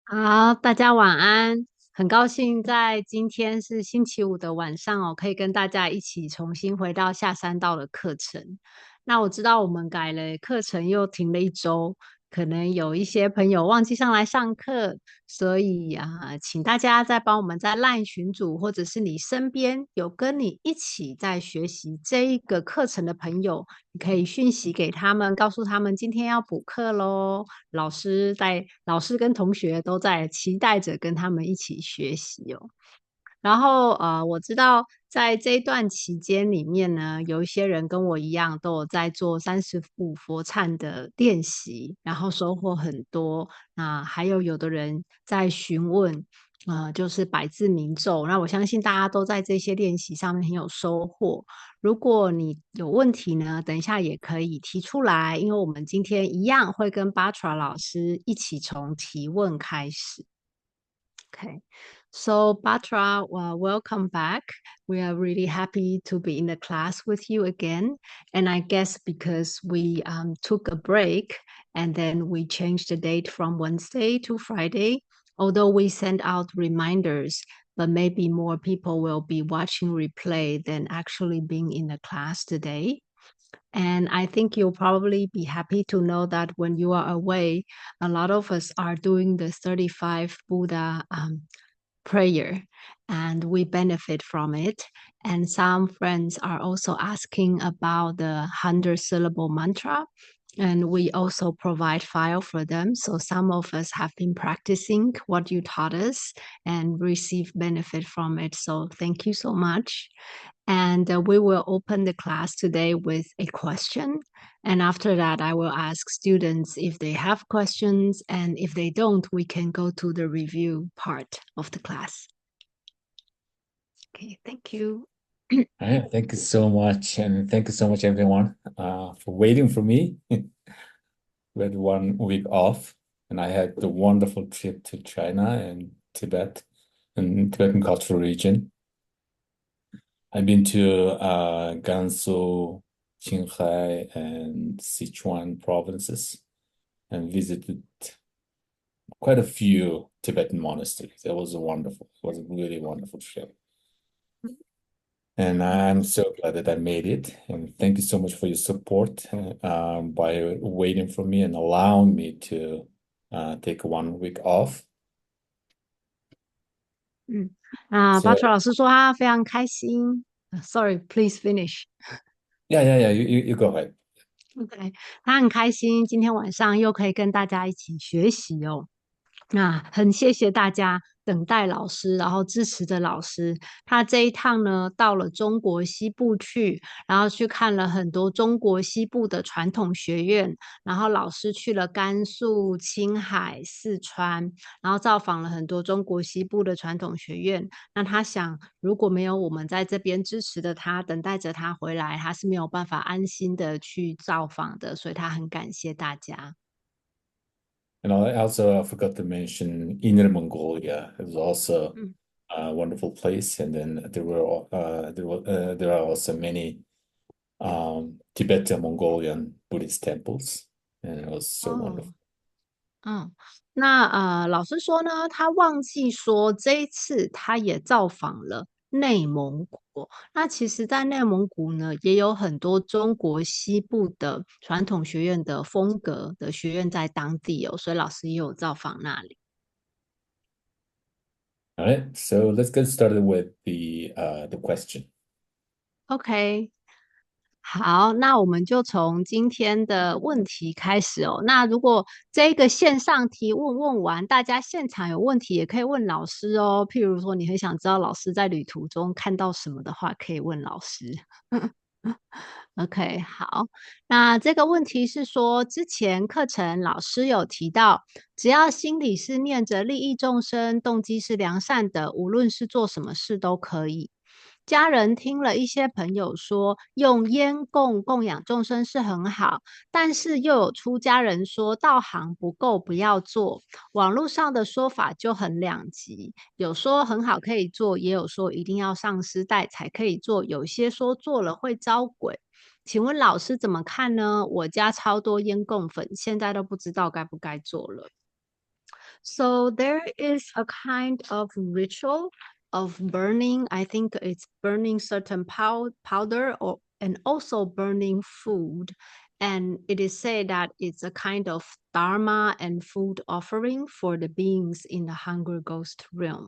好，大家晚安。很高兴在今天是星期五的晚上哦，可以跟大家一起重新回到下三道的课程。那我知道我们改了课程，又停了一周，可能有一些朋友忘记上来上课，所以请大家再帮我们在 LINE 群组，或者是你身边有跟你一起在学习这一个课程的朋友，你可以讯息给他们，告诉他们今天要补课喽。老师跟同学都在期待着跟他们一起学习哦。然后我知道在这一段期间里面呢，有一些人跟我一样都有在做35佛忏的练习，然后收获很多。那还有的人在询问，就是百字明咒。那我相信大家都在这些练习上面很有收获。如果你有问题呢，等一下也可以提出来，因为我们今天一样会跟 Batra 老师一起从提问开始。Okay. So, Batra, welcome back. We are really happy to be in the class with you again. And I guess because we took a break and then we changed the date from Wednesday to Friday, although we send out reminders, but maybe more people will be watching replay than actually being in the class today. And I think you'll probably be happy to know that when you are away, a lot of us are doing the 35 Buddha prayer, and we benefit from it. And some friends are also asking about the 100 syllable mantra. And we also provide file for them. So some of us have been practicing what you taught us and receive benefit from it. So thank you so much. And we will open the class today with a question. And after that, I will ask students if they have questions. And if they don't, we can go to the review part of the class. Okay, thank you. All right, thank you so much, and thank you so much, everyone, for waiting for me. We had 1 week off, and I had the wonderful trip to China and Tibet and Tibetan cultural region. I've been to Gansu, Qinghai, and Sichuan provinces and visited quite a few Tibetan monasteries. It was a really wonderful trip. And I'm so glad that I made it. And thank you so much for your support by waiting for me and allowing me to take 1 week off. 巴特 So 老师说他非常开心。Sorry, please finish. yeah. You go ahead. OK，他很开心今天晚上又可以跟大家一起学习哦。那很谢谢大家等待老师，然后支持着老师。他这一趟呢，到了中国西部去，然后去看了很多中国西部的传统学院。然后老师去了甘肃、青海、四川，然后造访了很多中国西部的传统学院。那他想，如果没有我们在这边支持的他，等待着他回来，他是没有办法安心的去造访的。所以他很感谢大家。And I also forgot to mention Inner Mongolia is also嗯。a wonderful place. And then there are also many Tibetan Mongolian Buddhist temples, and it was so 哦。wonderful. 嗯，那老师说呢，他忘记说这一次他也造访了内蒙古。那其实，在内蒙古呢，也有很多中国西部的传统学院的风格的学院在当地哦，所以老师也有造访那里。All right, so let's get started with the question. OK，好，那我们就从今天的问题开始哦。那如果这个线上提问问完，大家现场有问题也可以问老师哦。譬如说，你很想知道老师在旅途中看到什么的话，可以问老师。OK，好，那这个问题是说，之前课程老师有提到，只要心里是念着利益众生，动机是良善的，无论是做什么事都可以。家人听了一些朋友说，用烟供供养众生是很好，但是又有出家人说道行不够，不要做。网络上的说法就很两极，有说很好可以做，也有说一定要上师带才可以做，有些说做了会招鬼。请问老师怎么看呢？我家超多烟供粉，现在都不知道该不该做了。So there is a kind of ritual of burning. I think it's burning certain powder or and also burning food. And it is said that it's a kind of dharma and food offering for the beings in the Hunger Ghost realm.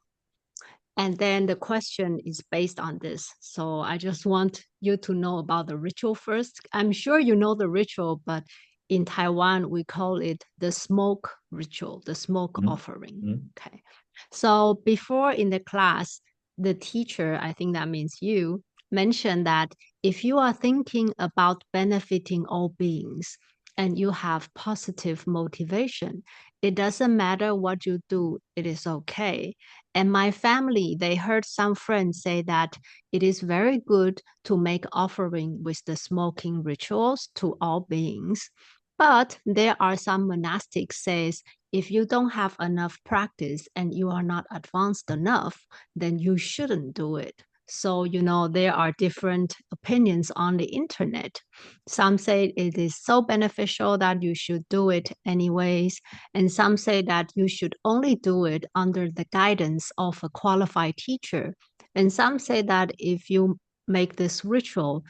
And then the question is based on this. So I just want you to know about the ritual first. I'm sure you know the ritual, but in Taiwan, we call it the smoke ritual, the smoke Mm, offering. mm, Okay. So before in the class, the teacher, I think that means you, mentioned that if you are thinking about benefiting all beings and you have positive motivation, it doesn't matter what you do, it is okay. And my family, they heard some friends say that it is very good to make offering with the smoking rituals to all beings. But there are some monastics says if you don't have enough practice and you are not advanced enough, then you shouldn't do it. So, there are different opinions on the internet. Some say it is so beneficial that you should do it anyways. And some say that you should only do it under the guidance of a qualified teacher. And some say that if you make this ritual,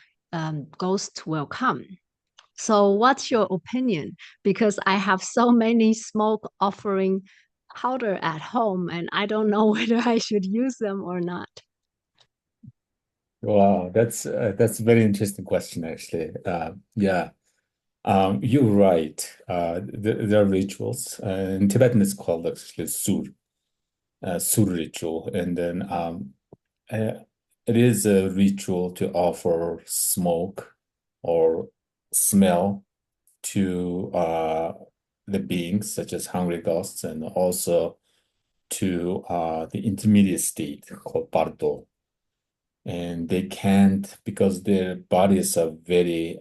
ghosts will come. So, what's your opinion? Because I have so many smoke offering powder at home, and I don't know whether I should use them or not. Wow, that's a very interesting question, actually. Yeah, you're right. There are rituals. In Tibetan, it's called actually sur ritual, and then uh, it is a ritual to offer smoke or smell to the beings such as hungry ghosts, and also to the intermediate state called Bardo. And they can't because their bodies are very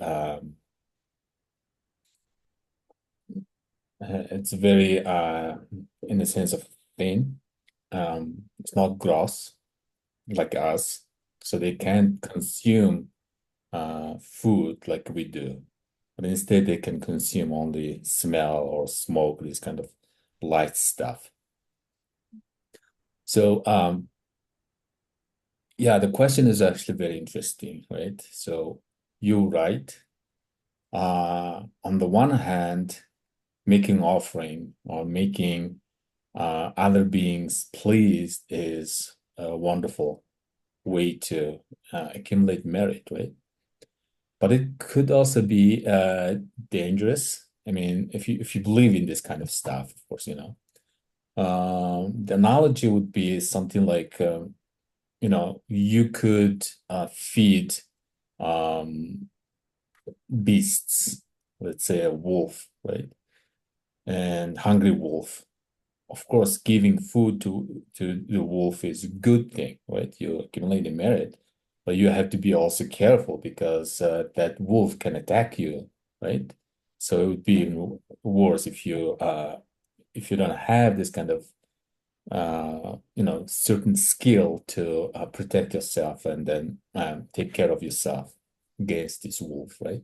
it's very in the sense of thin. It's not gross like us, so they can't consume food like we do, but instead they can consume only smell or smoke, this kind of light stuff. So yeah, the question is actually very interesting, right? So you're right. On the one hand, making offering or making other beings pleased is a wonderful way to accumulate merit, right? But it could also be dangerous. I mean, if you believe in this kind of stuff, of course, the analogy would be something like, you could feed um, beasts, let's say a wolf, right? And hungry wolf. Of course, giving food to the wolf is a good thing, right? You accumulate the merit, but you have to be also careful because that wolf can attack you, right? So it would be even worse if you don't have this kind of certain skill to protect yourself and then take care of yourself against this wolf, right?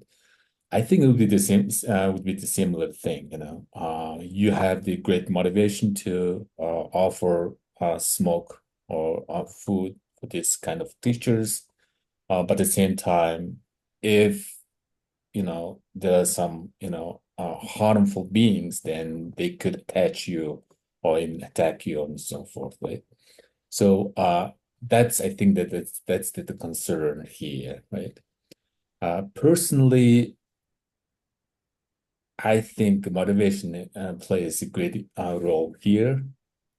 I think it would be the same, would be the similar thing, you have the great motivation to offer smoke or food for this kind of teachers, but at the same time, if there are some harmful beings, then they could attach you or even attack you and so forth, right? So that's I think that's the concern here, right? Personally, I think motivation plays a great role here.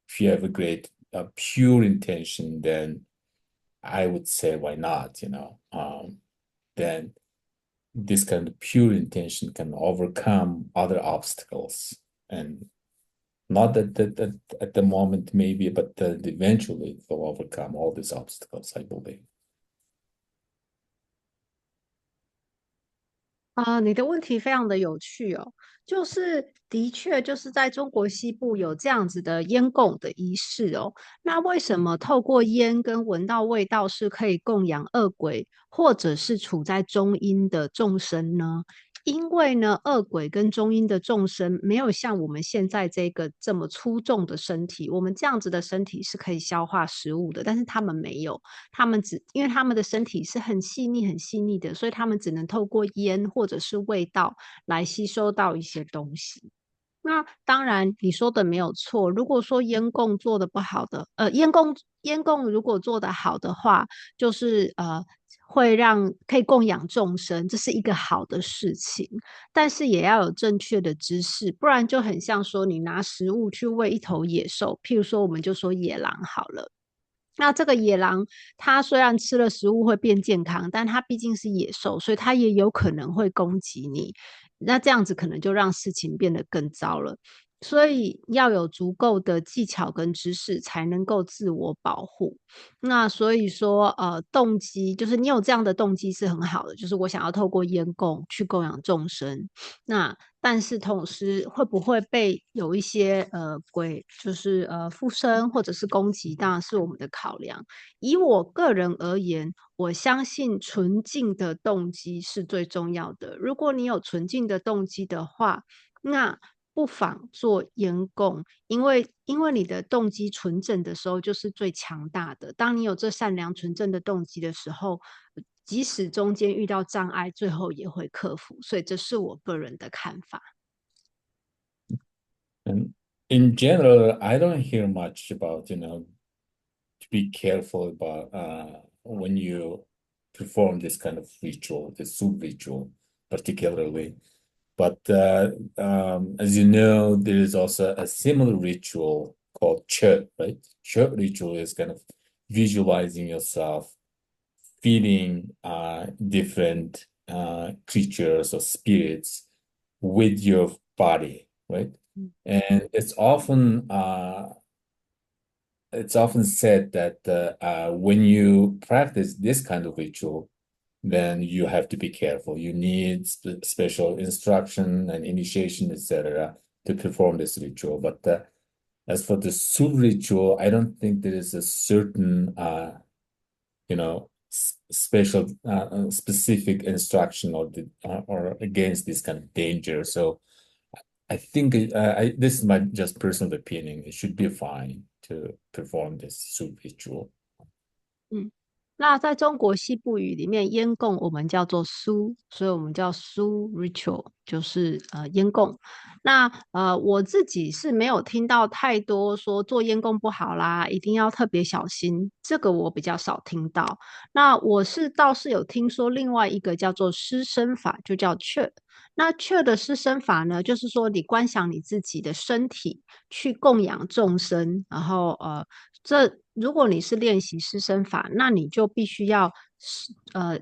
If you have a great pure intention, then I would say why not, then this kind of pure intention can overcome other obstacles. And not that at the moment maybe, but eventually it will overcome all these obstacles, I believe. 你的问题非常的有趣哦，就是的确就是在中国西部有这样子的烟供的仪式哦。那为什么透过烟跟闻到味道是可以供养恶鬼，或者是处在中阴的众生呢？因为呢，恶鬼跟中阴的众生没有像我们现在这个这么粗重的身体，我们这样子的身体是可以消化食物的，但是他们没有，他们只因为他们的身体是很细腻、很细腻的，所以他们只能透过烟或者是味道来吸收到一些东西。那当然，你说的没有错。如果说烟供做的不好的，烟供如果做得好的话，就是会让可以供养众生，这是一个好的事情。但是也要有正确的知识，不然就很像说你拿食物去喂一头野兽，譬如说我们就说野狼好了。那这个野狼，它虽然吃了食物会变健康，但它毕竟是野兽，所以它也有可能会攻击你。那这样子可能就让事情变得更糟了。所以要有足够的技巧跟知识，才能够自我保护。那所以说，动机就是你有这样的动机是很好的，就是我想要透过烟供去供养众生。那但是同时会不会被有一些鬼，就是附身或者是攻击，当然是我们的考量。以我个人而言，我相信纯净的动机是最重要的。如果你有纯净的动机的话，那不妨做烟供，因为你的动机纯正的时候，就是最强大的。当你有这善良纯正的动机的时候，即使中间遇到障碍，最后也会克服。所以这是我个人的看法。And in general, I don't hear much about, to be careful about when you perform this kind of ritual, the soup ritual, particularly. But as you know, there is also a similar ritual called chut, right? Chut ritual is kind of visualizing yourself feeding different creatures or spirits with your body, right? And it's often said that when you practice this kind of ritual, then you have to be careful. You need special instruction and initiation, etc., to perform this ritual. But as for the Sul ritual, I don't think there is a certain, special, specific instruction or against this kind of danger. So I think this is my just personal opinion. It should be fine to perform this Sul ritual. 嗯，那在中国西部语里面，烟供我们叫做苏，所以我们叫苏 ritual，就是烟供。那我自己是没有听到太多说做烟供不好啦，一定要特别小心，这个我比较少听到。那我倒是有听说另外一个叫做施身法，就叫 Chö。那 Chö 的施身法呢，就是说你观想你自己的身体去供养众生，然后如果你是练习师生法，那你就必须要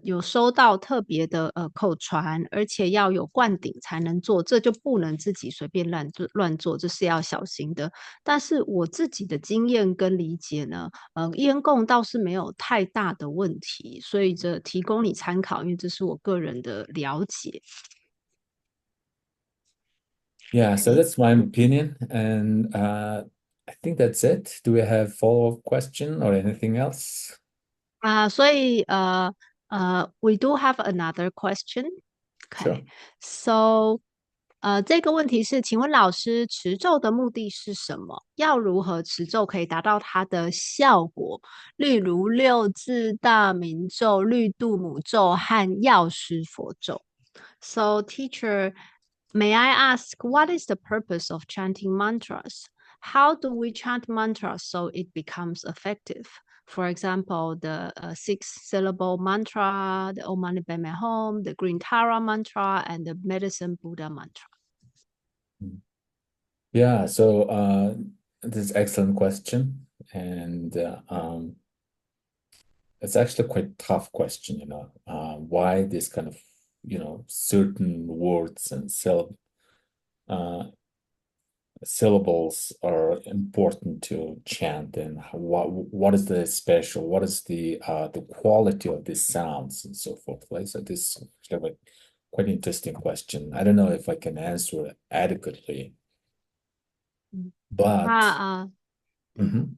有收到特别的口传，而且要有灌顶才能做，这就不能自己随便乱做，这是要小心的。但是我自己的经验跟理解呢，烟供倒是没有太大的问题，所以这提供你参考，因为这是我个人的了解。Yeah, so that's my opinion, and I think that's it. Do we have follow-up question or anything else? 所以we do have another question. Okay, Sure. so 这个问题是，请问老师，持咒的目的是什么？要如何持咒可以达到它的效果？例如六字大明咒、绿度母咒和药师佛咒。So, teacher, may I ask what is the purpose of chanting mantras? How do we chant mantras so it becomes effective? For example, the six-syllable mantra, the Om Mani Padme Hum, the Green Tara mantra, and the Medicine Buddha mantra. Yeah, so this is excellent question, and it's actually quite a tough question, why this kind of, certain words and uh, syllables are important to chant, and what is the special, what is the quality of these sounds and so forth, right? So this is kind of a quite interesting question. I don't know if I can answer it adequately, 嗯，那 but mhm.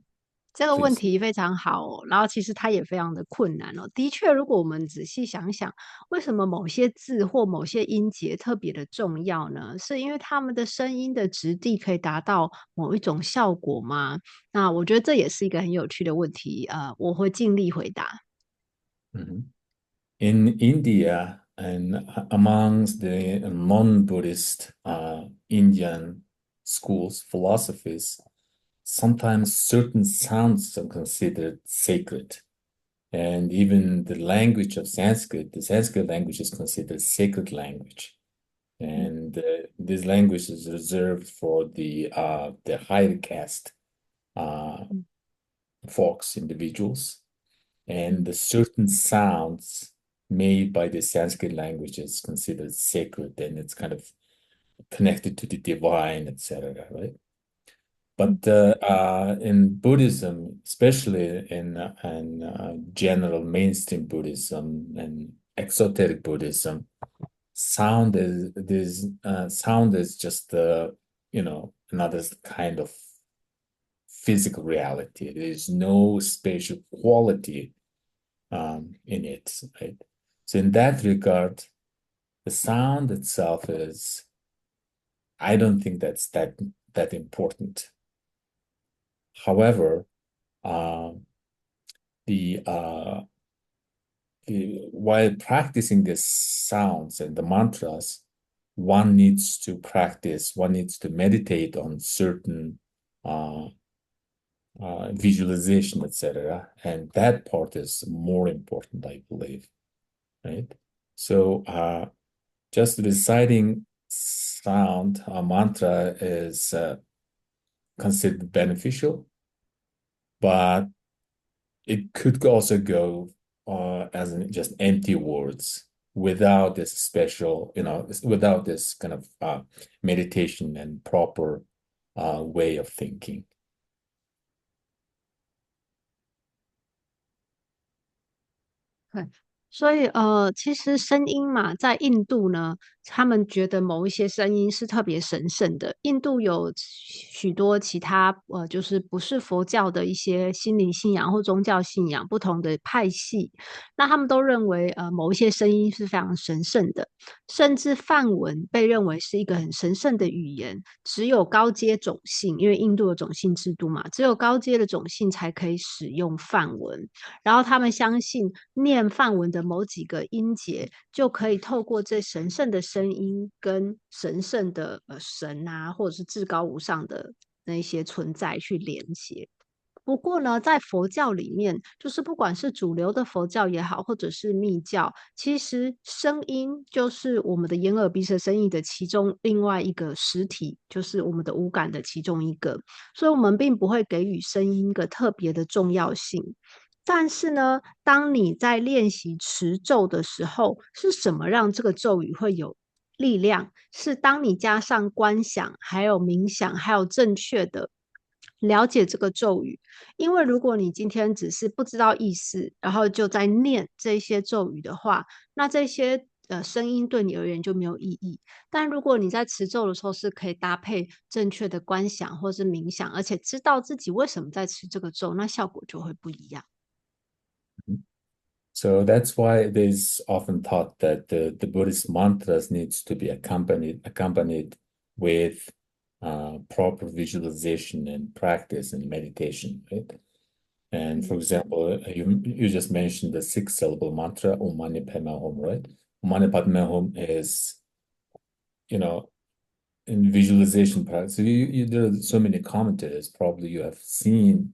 这个问 please. 题非常好哦，然后其实它也非常的困难哦。的确，如果我们仔细想想，为什么某些字或某些音节特别的重要呢？是因为它们的声音的质地可以达到某一种效果吗？那我觉得这也是一个很有趣的问题，我会尽力回答。Mhm. In India and amongst the non-Buddhist Indian schools, philosophies, sometimes certain sounds are considered sacred. And even the language of Sanskrit, the Sanskrit language is considered sacred language. And this language is reserved for the higher caste uh, folks, individuals. And the certain sounds made by the Sanskrit language is considered sacred, and it's kind of connected to the divine, etc., right? But in Buddhism, especially in general mainstream Buddhism and exoteric Buddhism, sound is just another kind of physical reality. There is no spatial quality in it, right? So in that regard, the sound itself is, I don't think that's that important. However, um, the while practicing the sounds and the mantras, one needs to practice, one needs to meditate on certain uh, visualization, etc. And that part is more important, I believe, right? So just reciting sound, a mantra is considered beneficial, but it could also go as just empty words without this special, without this kind of meditation and proper way of thinking. 对，所以其实声音嘛，在印度呢，他们觉得某一些声音是特别神圣的。印度有许多其他就是不是佛教的一些心灵信仰或宗教信仰不同的派系，那他们都认为某一些声音是非常神圣的，甚至梵文被认为是一个很神圣的语言，只有高阶种姓，因为印度有种姓制度嘛，只有高阶的种姓才可以使用梵文。然后他们相信念梵文的某几个音节，就可以透过这神圣的声音跟神圣的神啊，或者是至高无上的那些存在去连接。不过呢，在佛教里面，就是不管是主流的佛教也好，或者是密教，其实声音就是我们的眼耳鼻舌身意的其中另外一个实体，就是我们的五感的其中一个，所以我们并不会给予声音一个特别的重要性。但是呢，当你在练习持咒的时候，是什么让这个咒语会有力量？是当你加上观想，还有冥想，还有正确的了解这个咒语。因为如果你今天只是不知道意思，然后就在念这些咒语的话，那这些声音对你而言就没有意义。但如果你在持咒的时候是可以搭配正确的观想或是冥想，而且知道自己为什么在持这个咒，那效果就会不一样。So that's why it is often thought that the Buddhist mantras needs to be accompanied with proper visualization and practice and meditation, right? And for example, you just mentioned the six syllable mantra Om Mani Padme Hum, right? Om Mani Padme Hum is, you know, in visualization practice. So there are so many commentators. Probably you have seen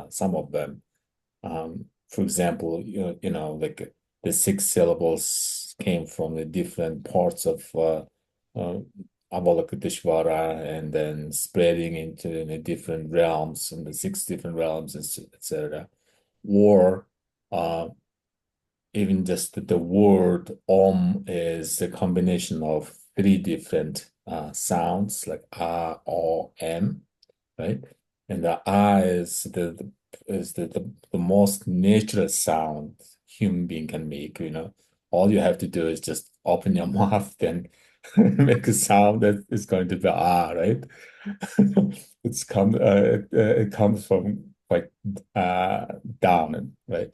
some of them. For example, like the six syllables came from the different parts of uh, Avalokiteshvara and then spreading into the different realms and the six different realms, etc. Or uh, even just the word Om is a combination of three different sounds like O, M, right? And the is the most natural sound human being can make. All you have to do is just open your mouth and make a sound that is going to be right? It comes from quite down, right?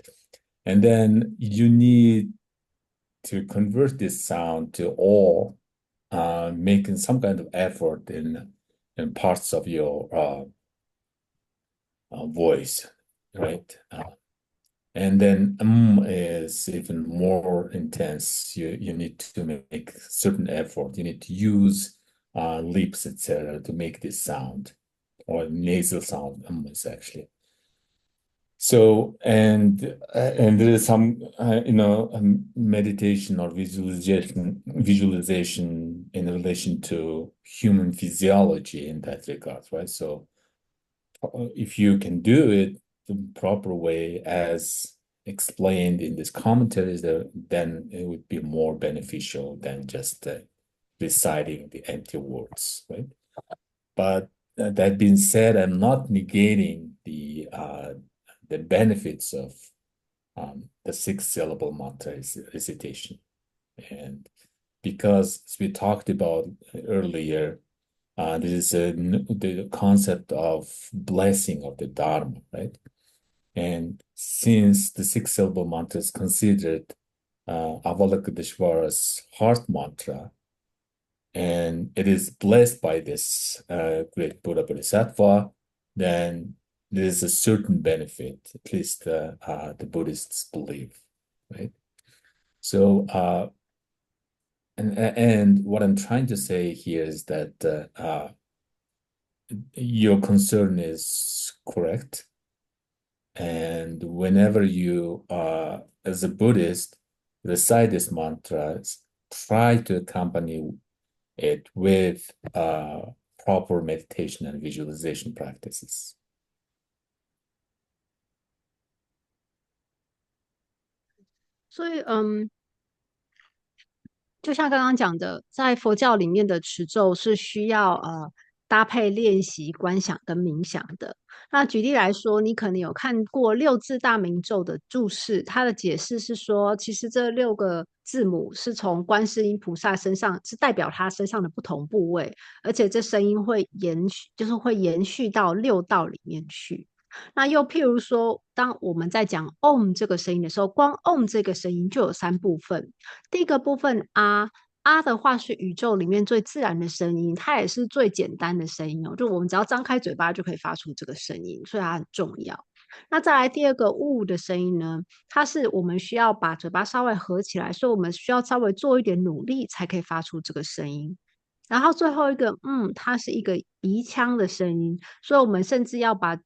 And then you need to convert this sound to all, making some kind of effort in parts of your voice, right? And then is even more intense. You need to make certain effort. You need to use lips, etc., to make this sound, or nasal sound. Is actually. So and there is some meditation or visualization in relation to human physiology in that regard, right? So if you can do it the proper way as explained in this commentaries, then it would be more beneficial than just reciting the empty words, right? But that being said, I'm not negating the benefits of the six-syllable mantra recitation. And because as we talked about earlier, this is the concept of blessing of the Dharma, right? And since the six-syllable mantra is considered Avalokiteshvara's heart mantra, and it is blessed by this great Buddha Bodhisattva, then there is a certain benefit, at least the Buddhists believe, right? So, and what I'm trying to say here is that your concern is correct, and whenever you, as a Buddhist, recite these mantras, try to accompany it with proper meditation and visualization practices. 所以，就像刚刚讲的，在佛教里面的持咒是需要搭配练习观想跟冥想的。那举例来说，你可能有看过六字大明咒的注释，它的解释是说，其实这六个字母是从观世音菩萨身上，是代表他身上的不同部位，而且这声音会延续，就是会延续到六道里面去。那又譬如说，当我们在讲 "om" 这个声音的时候，光 "om" 这个声音就有三部分。第一个部分啊的话是宇宙里面最自然的声音，它也是最简单的声音哦，就我们只要张开嘴巴就可以发出这个声音，所以它很重要。那再来第二个呜的声音呢，它是我们需要把嘴巴稍微合起来，所以我们需要稍微做一点努力才可以发出这个声音。然后最后一个，它是一个鼻腔的声音，所以我们甚至要把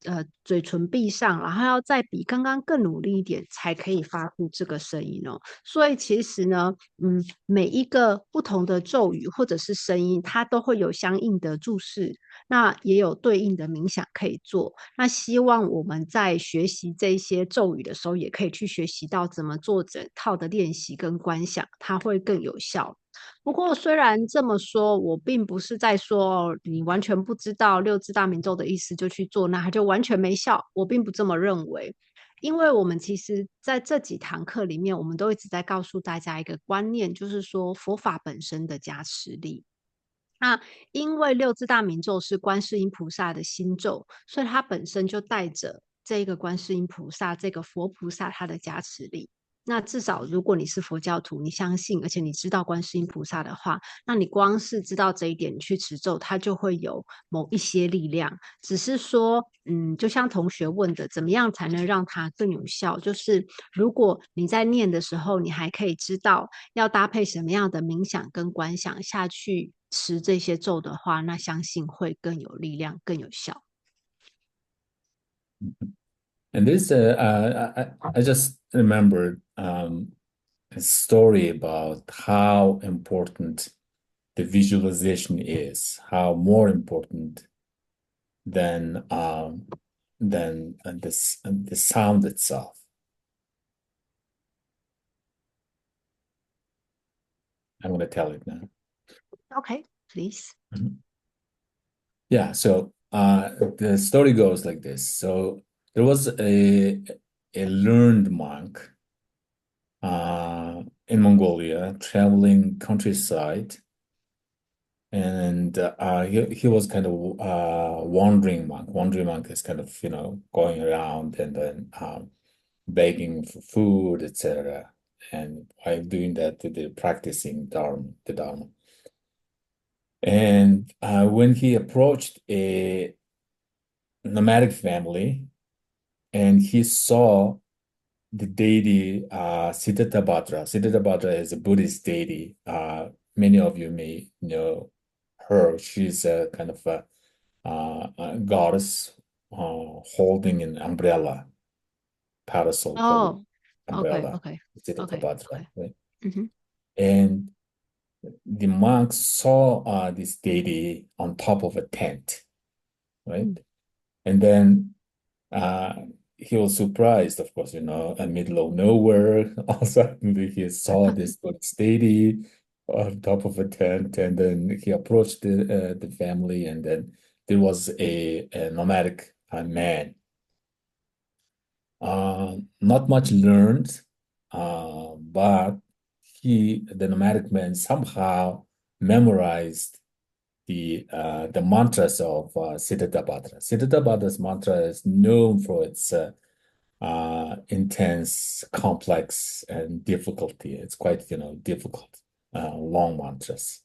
嘴唇闭上，然后要再比刚刚更努力一点，才可以发出这个声音哦。所以其实呢，每一个不同的咒语或者是声音，它都会有相应的注释，那也有对应的冥想可以做。那希望我们在学习这些咒语的时候，也可以去学习到怎么做整套的练习跟观想，它会更有效。不过，虽然这么说，我并不是在说你完全不知道六字大明咒的意思就去做，那它就完全没效。我并不这么认为，因为我们其实在这几堂课里面，我们都一直在告诉大家一个观念，就是说佛法本身的加持力。那因为六字大明咒是观世音菩萨的心咒，所以它本身就带着这个观世音菩萨、这个佛菩萨他的加持力。那至少如果你是佛教徒，你相信而且你知道观世音菩萨的话，那你光是知道这一点，你去持咒，它就会有某一些力量。只是说，就像同学问的，怎么样才能让它更有效？就是如果你在念的时候，你还可以知道要搭配什么样的冥想跟观想下去持这些咒的话，那相信会更有力量、更有效。And this, I just remembered a story about how important the visualization is, how more important than the sound itself. I'm going to tell it now. Okay, please. Mhm. Yeah, so the story goes like this. So there was a learned monk in Mongolia traveling countryside, And he was kind of wandering monk. Wandering monk is kind of, going around and then begging for food, etc. And while doing that, they're practicing the Dharma. And when he approached a nomadic family and he saw the deity Siddhartha. Siddhartha is a Buddhist deity. Many of you may know her. She's a kind of a goddess holding an umbrella, parasol called Oh, okay, umbrella, okay, okay, Siddhartha, okay. right? Hmm. And the monks saw this deity on top of a tent, right? And then uh, he was surprised, of course, in middle of nowhere. All suddenly he saw this deity on top of a tent, and then he approached the family, and then there was a nomadic man. Not much learned, but the nomadic man, somehow memorized the mantras of Siddhartha. Siddhartha's mantra is known for its intense, complex, and difficulty. It's quite, difficult, long mantras.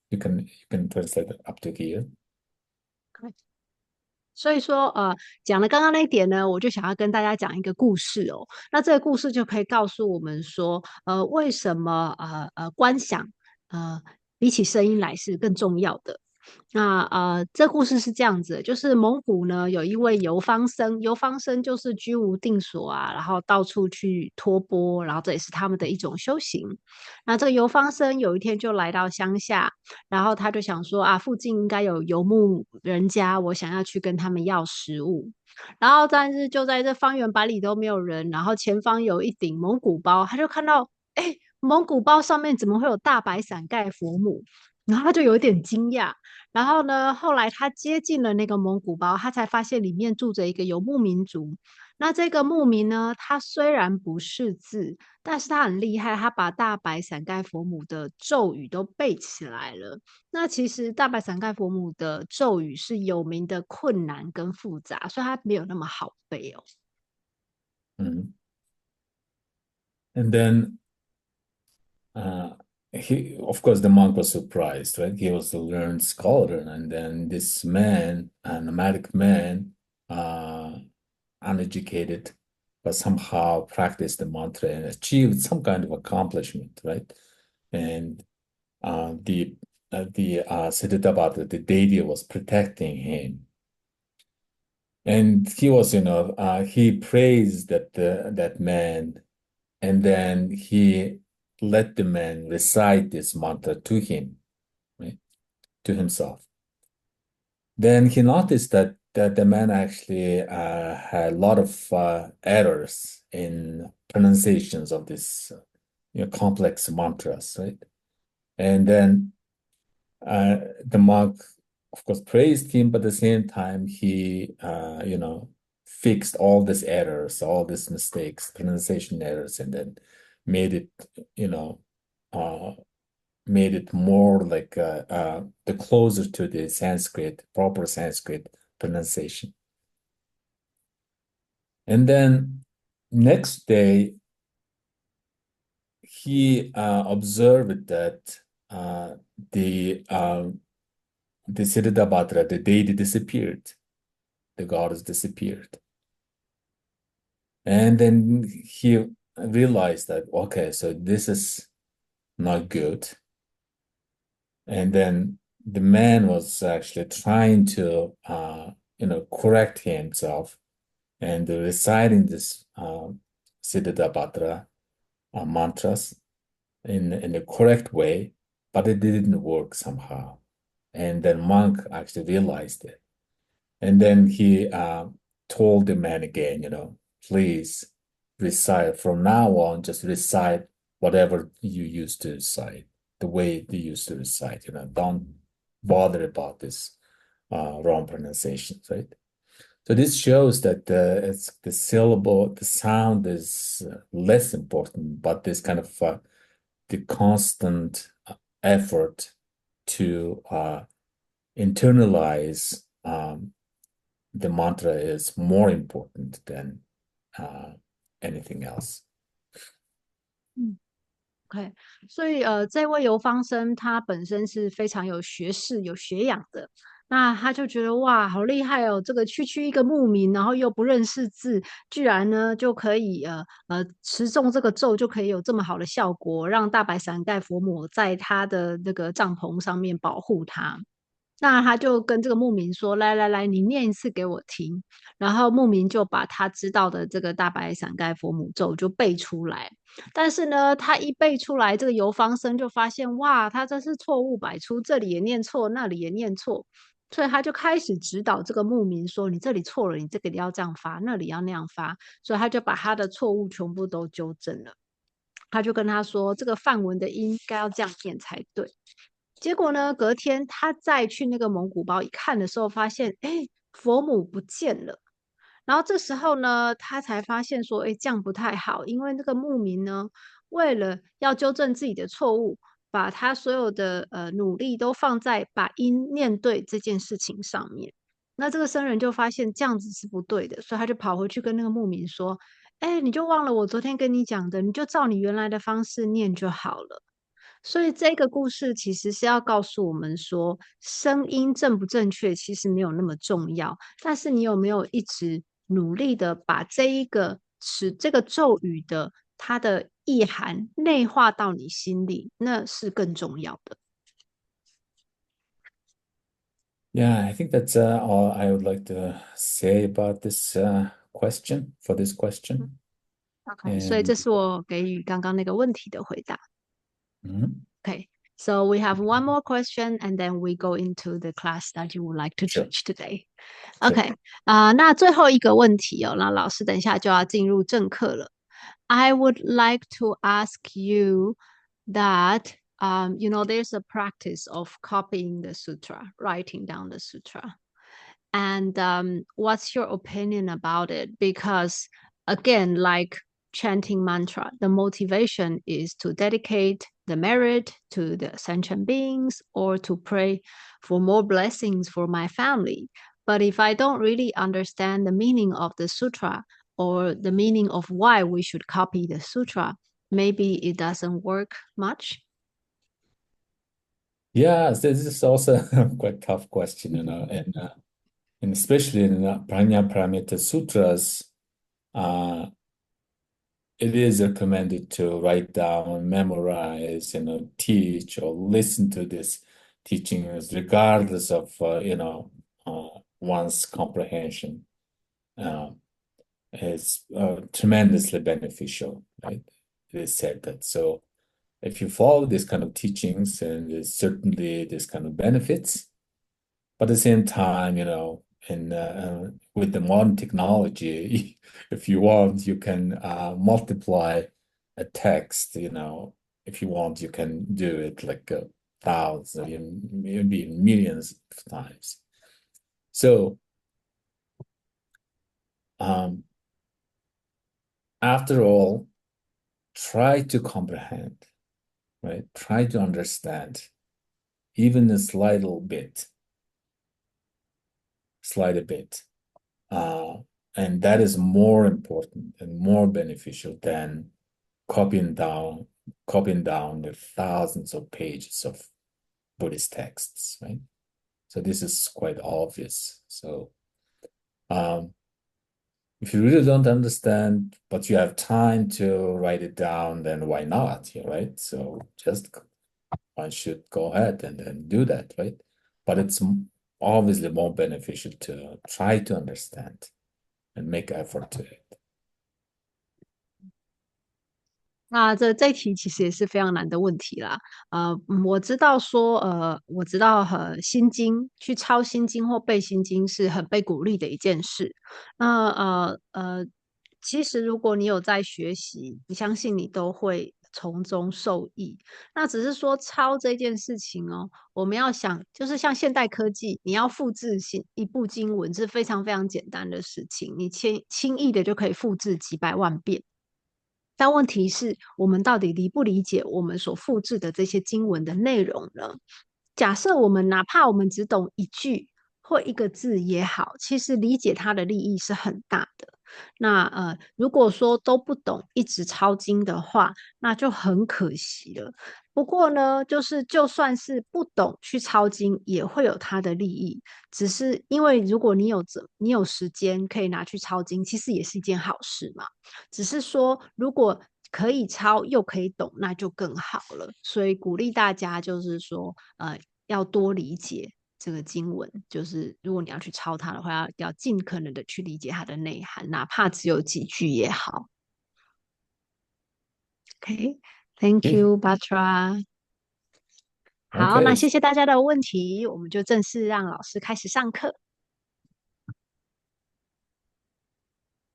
You can translate it up to here. 所以说，讲了刚刚那一点呢，我就想要跟大家讲一个故事哦。那这个故事就可以告诉我们说，为什么观想比起声音来是更重要的。那这故事是这样子的，就是蒙古呢有一位游方僧，游方僧就是居无定所啊，然后到处去托钵，然后这也是他们的一种修行。那这个游方僧有一天就来到乡下，然后他就想说啊，附近应该有游牧人家，我想要去跟他们要食物。然后但是就在这方圆百里都没有人，然后前方有一顶蒙古包，他就看到，哎，蒙古包上面怎么会有大白伞盖佛母？然后他就有一点惊讶。然后呢，后来他接近了那个蒙古包，他才发现里面住着一个游牧民族。那这个牧民呢，他虽然不识字，但是他很厉害，他把大白伞盖佛母的咒语都背起来了。那其实大白伞盖佛母的咒语是有名的困难跟复杂，所以它没有那么好背哦。Mhm. And then Uh, of course, the monk was surprised, right? He was a learned scholar, and then this man, a nomadic man, uh, uneducated, but somehow practiced the mantra and achieved some kind of accomplishment, right? And the Siddhartha, the deity, was protecting him, and he praised that man, and then he let the man recite this mantra to him, right, to himself. Then he noticed that the man actually had a lot of errors in pronunciations of this complex mantras, right? And then the monk, of course, praised him, but at the same time, he, fixed all these errors, all these mistakes, pronunciation errors, and then made it, you know, uh, made it more like the closer to the Sanskrit, proper Sanskrit pronunciation. And then next day, he observed that uh, the uh, the Siddhartha, the deity disappeared. The goddess disappeared. And then he realized that, okay, so this is not good. And then the man was actually trying to, correct himself and reciting this Siddhartha mantras in the correct way, but it didn't work somehow. And then monk actually realized it. And then he told the man again, please recite from now on, just recite whatever you used to recite, the way you used to recite, don't bother about this wrong pronunciations, right? So this shows that it's the syllable, the sound is less important, but this kind of the constant effort to internalize the mantra is more important than anything else. OK，所以这位游方生他本身是非常有学识、有学养的。那他就觉得哇，好厉害哦！这个区区一个牧民，然后又不认识字，居然呢就可以持中这个咒，就可以有这么好的效果，让大白伞盖佛母在他的那个帐篷上面保护他。那他就跟这个牧民说：“来来来，你念一次给我听。”然后牧民就把他知道的这个大白伞盖佛母咒就背出来。但是呢，他一背出来，这个游方生就发现，哇，他这是错误百出，这里也念错，那里也念错。所以他就开始指导这个牧民说：“你这里错了，你这个要这样发，那里要那样发。”所以他就把他的错误全部都纠正了。他就跟他说：“这个梵文的音应该要这样念才对。”结果呢，隔天他再去那个蒙古包一看的时候，发现，哎，佛母不见了。然后这时候呢，他才发现说，哎，这样不太好，因为那个牧民呢，为了要纠正自己的错误，把他所有的努力都放在把音念对这件事情上面。那这个僧人就发现这样子是不对的，所以他就跑回去跟那个牧民说：“哎，你就忘了我昨天跟你讲的，你就照你原来的方式念就好了。”所以这个故事其实是要告诉我们说，声音正不正确其实没有那么重要，但是你有没有一直努力的把这个咒语的它的意涵内化到你心里，那是更重要的。Yeah, I think that's all I would like to say about this question for this question. OK，所以这 And 是我给予刚刚那个问题的回答。mhm, Okay, so we have one more question and then we go into the class that you would like to sure, teach today. sure. OK，那最后一个问题哦，那老师等一下就要进入正课了。I would like to ask you that there's a practice of copying the sutra, writing down the sutra. And what's your opinion about it? Because again, like chanting mantra, the motivation is to dedicate the merit to the sentient beings or to pray for more blessings for my family. But if I don't really understand the meaning of the sutra or the meaning of why we should copy the sutra, maybe it doesn't work much. Yeah, this is also a quite tough question, and especially in the Prajna Paramita Sutras, uh, it is recommended to write down, memorize, teach or listen to this teachings regardless of one's comprehension. Uh, is tremendously beneficial, right? It is said that. So if you follow this kind of teachings, and there's certainly this kind of benefits, but at the same time, and with the modern technology, if you want, you can multiply a text, if you want, you can do it like thousands, maybe millions of times. So after all, try to comprehend, right? Try to understand even a slight bit. And that is more important and more beneficial than copying down the thousands of pages of Buddhist texts, right? So this is quite obvious. So if you really don't understand, but you have time to write it down, then why not, right? So just one should go ahead and then do that, right? But it's obviously more beneficial to try to understand and make effort to it. 那这一题其实也是非常难的问题啦。我知道说，我知道心经去抄心经或背心经是很被鼓励的一件事。那其实如果你有在学习，我相信你都会从中受益。那只是说抄这件事情哦，我们要想，就是像现代科技，你要复制一部经文是非常非常简单的事情，你轻易的就可以复制几百万遍。但问题是我们到底理不理解我们所复制的这些经文的内容呢？假设我们哪怕我们只懂一句或一个字也好，其实理解它的利益是很大的。那如果说都不懂，一直抄经的话，那就很可惜了。不过呢，就是就算是不懂去抄经，也会有它的利益。只是因为如果你有时间可以拿去抄经，其实也是一件好事嘛。只是说，如果可以抄又可以懂，那就更好了。所以鼓励大家就是说，要多理解这个经文。就是如果你要去抄它的话，要尽可能的去理解它的内涵，哪怕只有几句也好。OK，Thank Okay. you, Batra。好，那Okay.谢谢大家的问题，我们就正式让老师开始上课。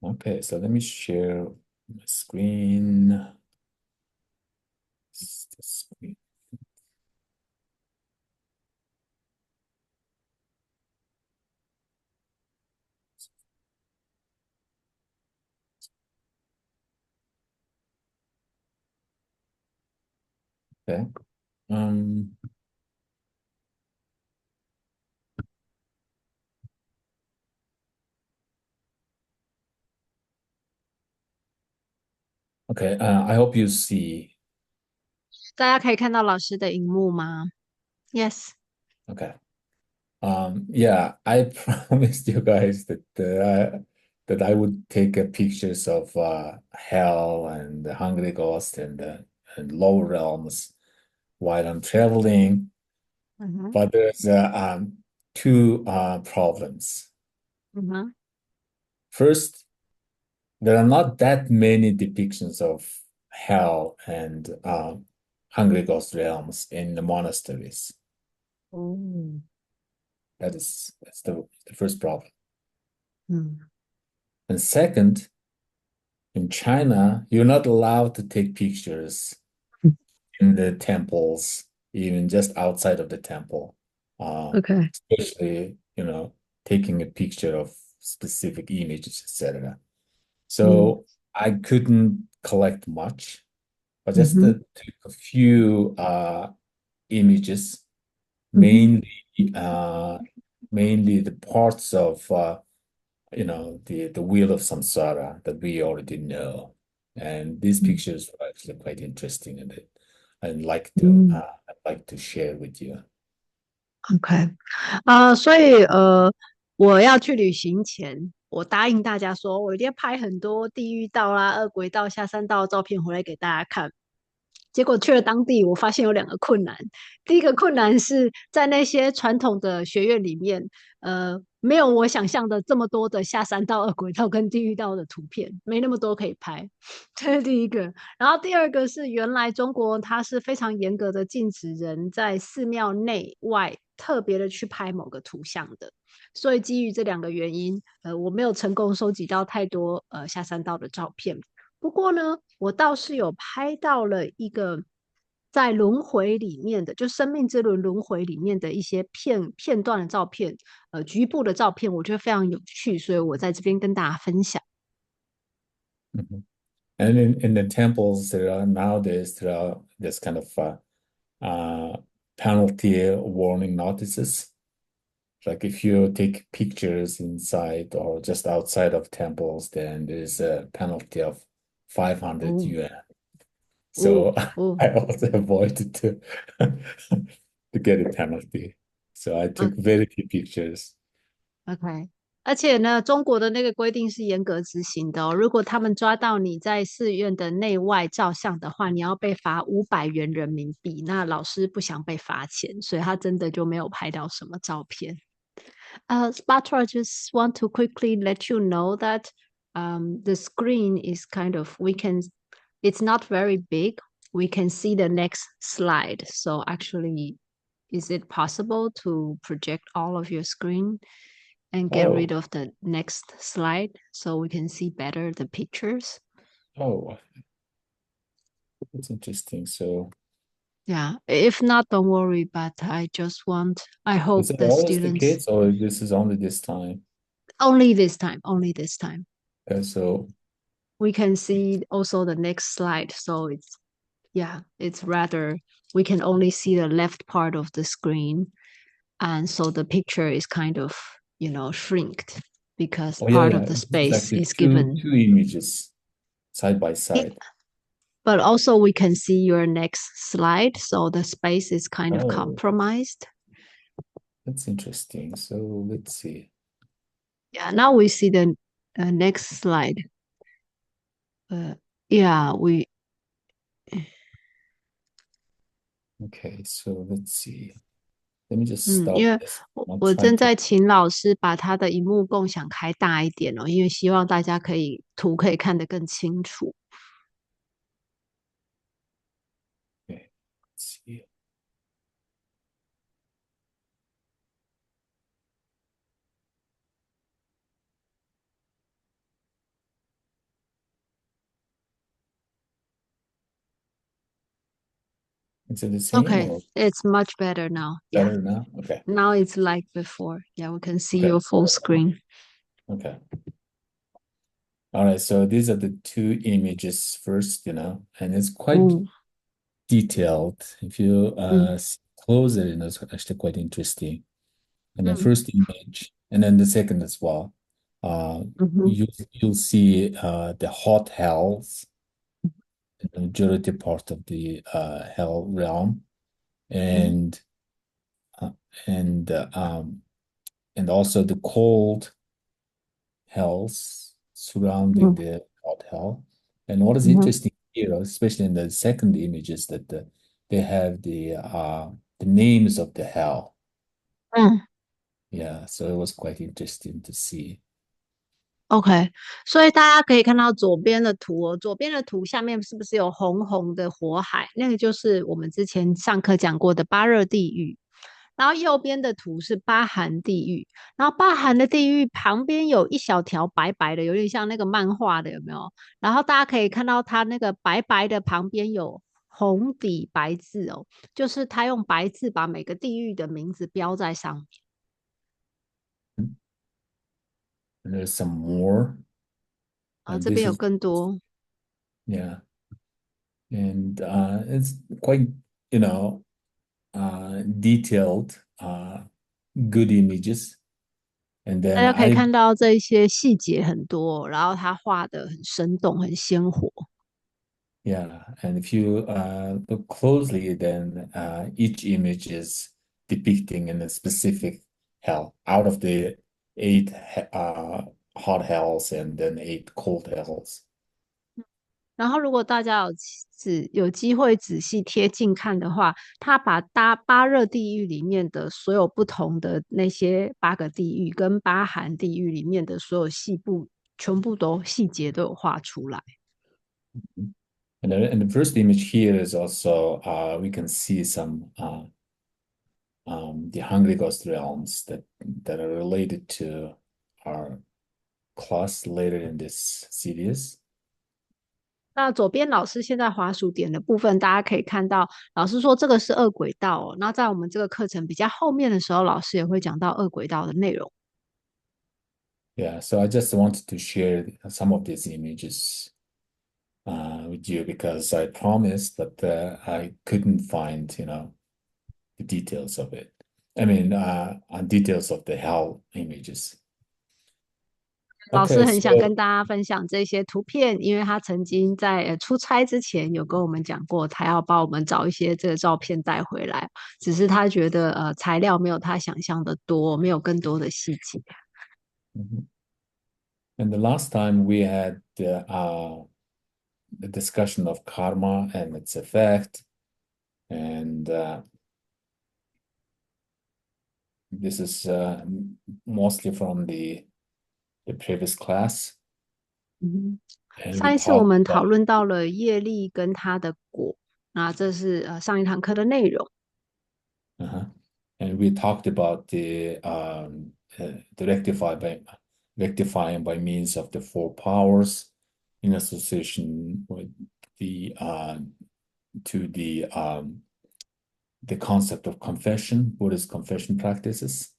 Okay. So let me share my screen. The screen. Okay. Um, okay. I hope you see. 大家可以看到老师的荧幕吗？Yes。Okay. Yeah, I promised you guys that I would take pictures of hell and the hungry ghost and lower realms while I'm traveling. 嗯哼，But there's two problems. 嗯哼，First, there are not that many depictions of hell and hungry ghost realms in the monasteries. 哦，That's the first problem. 嗯 And second, in China, you're not allowed to take pictures in the temples, even just outside of the temple. OK，Especially, taking a picture of specific images, etc. 嗯 So I couldn't collect much, but 嗯 just 哼，took a few images, 嗯哼，mainly uh, mainly the parts of the wheel of samsara that we already know. And these 嗯 pictures are actually quite interesting and I'd like to share with you. OK，所以我要去旅行前，我答应大家说，我一定要拍很多地狱道啦、恶鬼道、下三道的照片回来给大家看。结果去了当地，我发现有两个困难。第一个困难是在那些传统的学院里面，没有我想象的这么多的下三道、恶鬼道跟地狱道的图片，没那么多可以拍。这是第一个。然后第二个是，原来中国它是非常严格的禁止人在寺庙内外特别的去拍某个图像的。所以基于这两个原因，我没有成功收集到太多下山道的照片。不过呢，我倒是有拍到了一个在轮回里面的，就生命之轮轮回里面的一些片段的照片，局部的照片，我觉得非常有趣，所以我在这边跟大家分享。Mhm. And in the temples, there are this kind of penalty warning notices. Like if you take pictures inside or just outside of temples, then there's a penalty of 500 哦 yuan. 哦 So 哦，I also avoided to to get a penalty. So I 嗯 took very few pictures. OK，而且呢，中国的那个规定是严格执行的哦。如果他们抓到你在寺院的内外照相的话，你要被罚500元人民币。那老师不想被罚钱，所以他真的就没有拍到什么照片。Spatra, just want to quickly let you know that the screen is kind of, it's not very big. We can see the next slide. So actually, is it possible to project all of your screen and get rid Oh, of the next slide so we can see better the pictures? oh, that's interesting. So Yeah, if not, don't worry. But I is hope it the always the students case or this is only this time? only this time. So We can see also the next slide. So it's yeah, it's rather we can only see the left part of the screen, and so the picture is kind of shrinked because Oh yeah, part of yeah. the It's like space the is two given. two images side by Yeah, side. but also we can see your next slide, so the space is kind of Oh, compromised. that's interesting. So let's see. Yeah, now we see the next slide. uh, yeah, we Okay, so let's see. Let me just 因 stop 为 this. 我 I'll 我 try 正 to. 在请老师把他的荧幕共享开大一点哦，因为希望大家可以看得更清楚。Okay, let's see. Is it the same Okay, or it's much better now. Yeah, better now? Okay, now it's like before. Yeah, we can see okay, your full screen. okay. All right, so these are the two images first, and it's quite Ooh, detailed. If you mm, close it, it's actually quite interesting. And the mm, first image, and then the second as well. mhm, You'll see the hot hells, the majority part of the hell realm, mm, and uh, and uh, um, and also the cold hells surrounding mm, the hot hell. And what is mhm, interesting here, especially in the second image, is that they have the names of the hell. 嗯。Yeah, so it was quite interesting to see. OK，所以大家可以看到左边的图哦，左边的图下面是不是有红红的火海？那个就是我们之前上课讲过的巴热地狱。然后右边的图是巴寒地狱，然后巴寒的地狱旁边有一小条白白的，有点像那个漫画的，有没有？然后大家可以看到它那个白白的旁边有红底白字哦，就是他用白字把每个地狱的名字标在上面。And there's some more. 啊，这边 This 有 is 更多。yeah, and it's quite you know detailed, good images. And 大 then 家可以看到这一些细节很多，然后他画的很生动、很鲜活。yeah, and if you look closely, then each image is depicting in a specific hell out of the eight hot hells and then eight cold hells. 然后，如果大家有机会仔细贴近看的话，他把巴热地狱里面的所有不同的那些8个地狱，跟巴寒地狱里面的所有全部都细节都有画出来。And the first image here is also we can see some the Hungry Ghost realms that are related to our class later in this series. 那左边老师现在滑鼠点的部分，大家可以看到，老师说这个是恶轨道哦。那在我们这个课程比较后面的时候，老师也会讲到恶轨道的内容。Yeah, so I just wanted to share some of these images with you because I promised, but I couldn't find, the details of it. I mean, details of the hell images. 老师 Okay, 很想跟 so 大家分享这些图片，因为他曾经在出差之前有跟我们讲过，他要帮我们找一些这个照片带回来。只是他觉得材料没有他想象的多，没有更多的细节。mhm. And the last time we had the discussion of karma and its effect, and this is mostly from the previous class, 嗯，and we 上一次我 talked 们讨 about 论到了业力跟它的果，那这是上一堂课的内容。uh-huh. And we talked about the rectifying by means of the four powers in association with the to the concept of confession, Buddhist confession practices.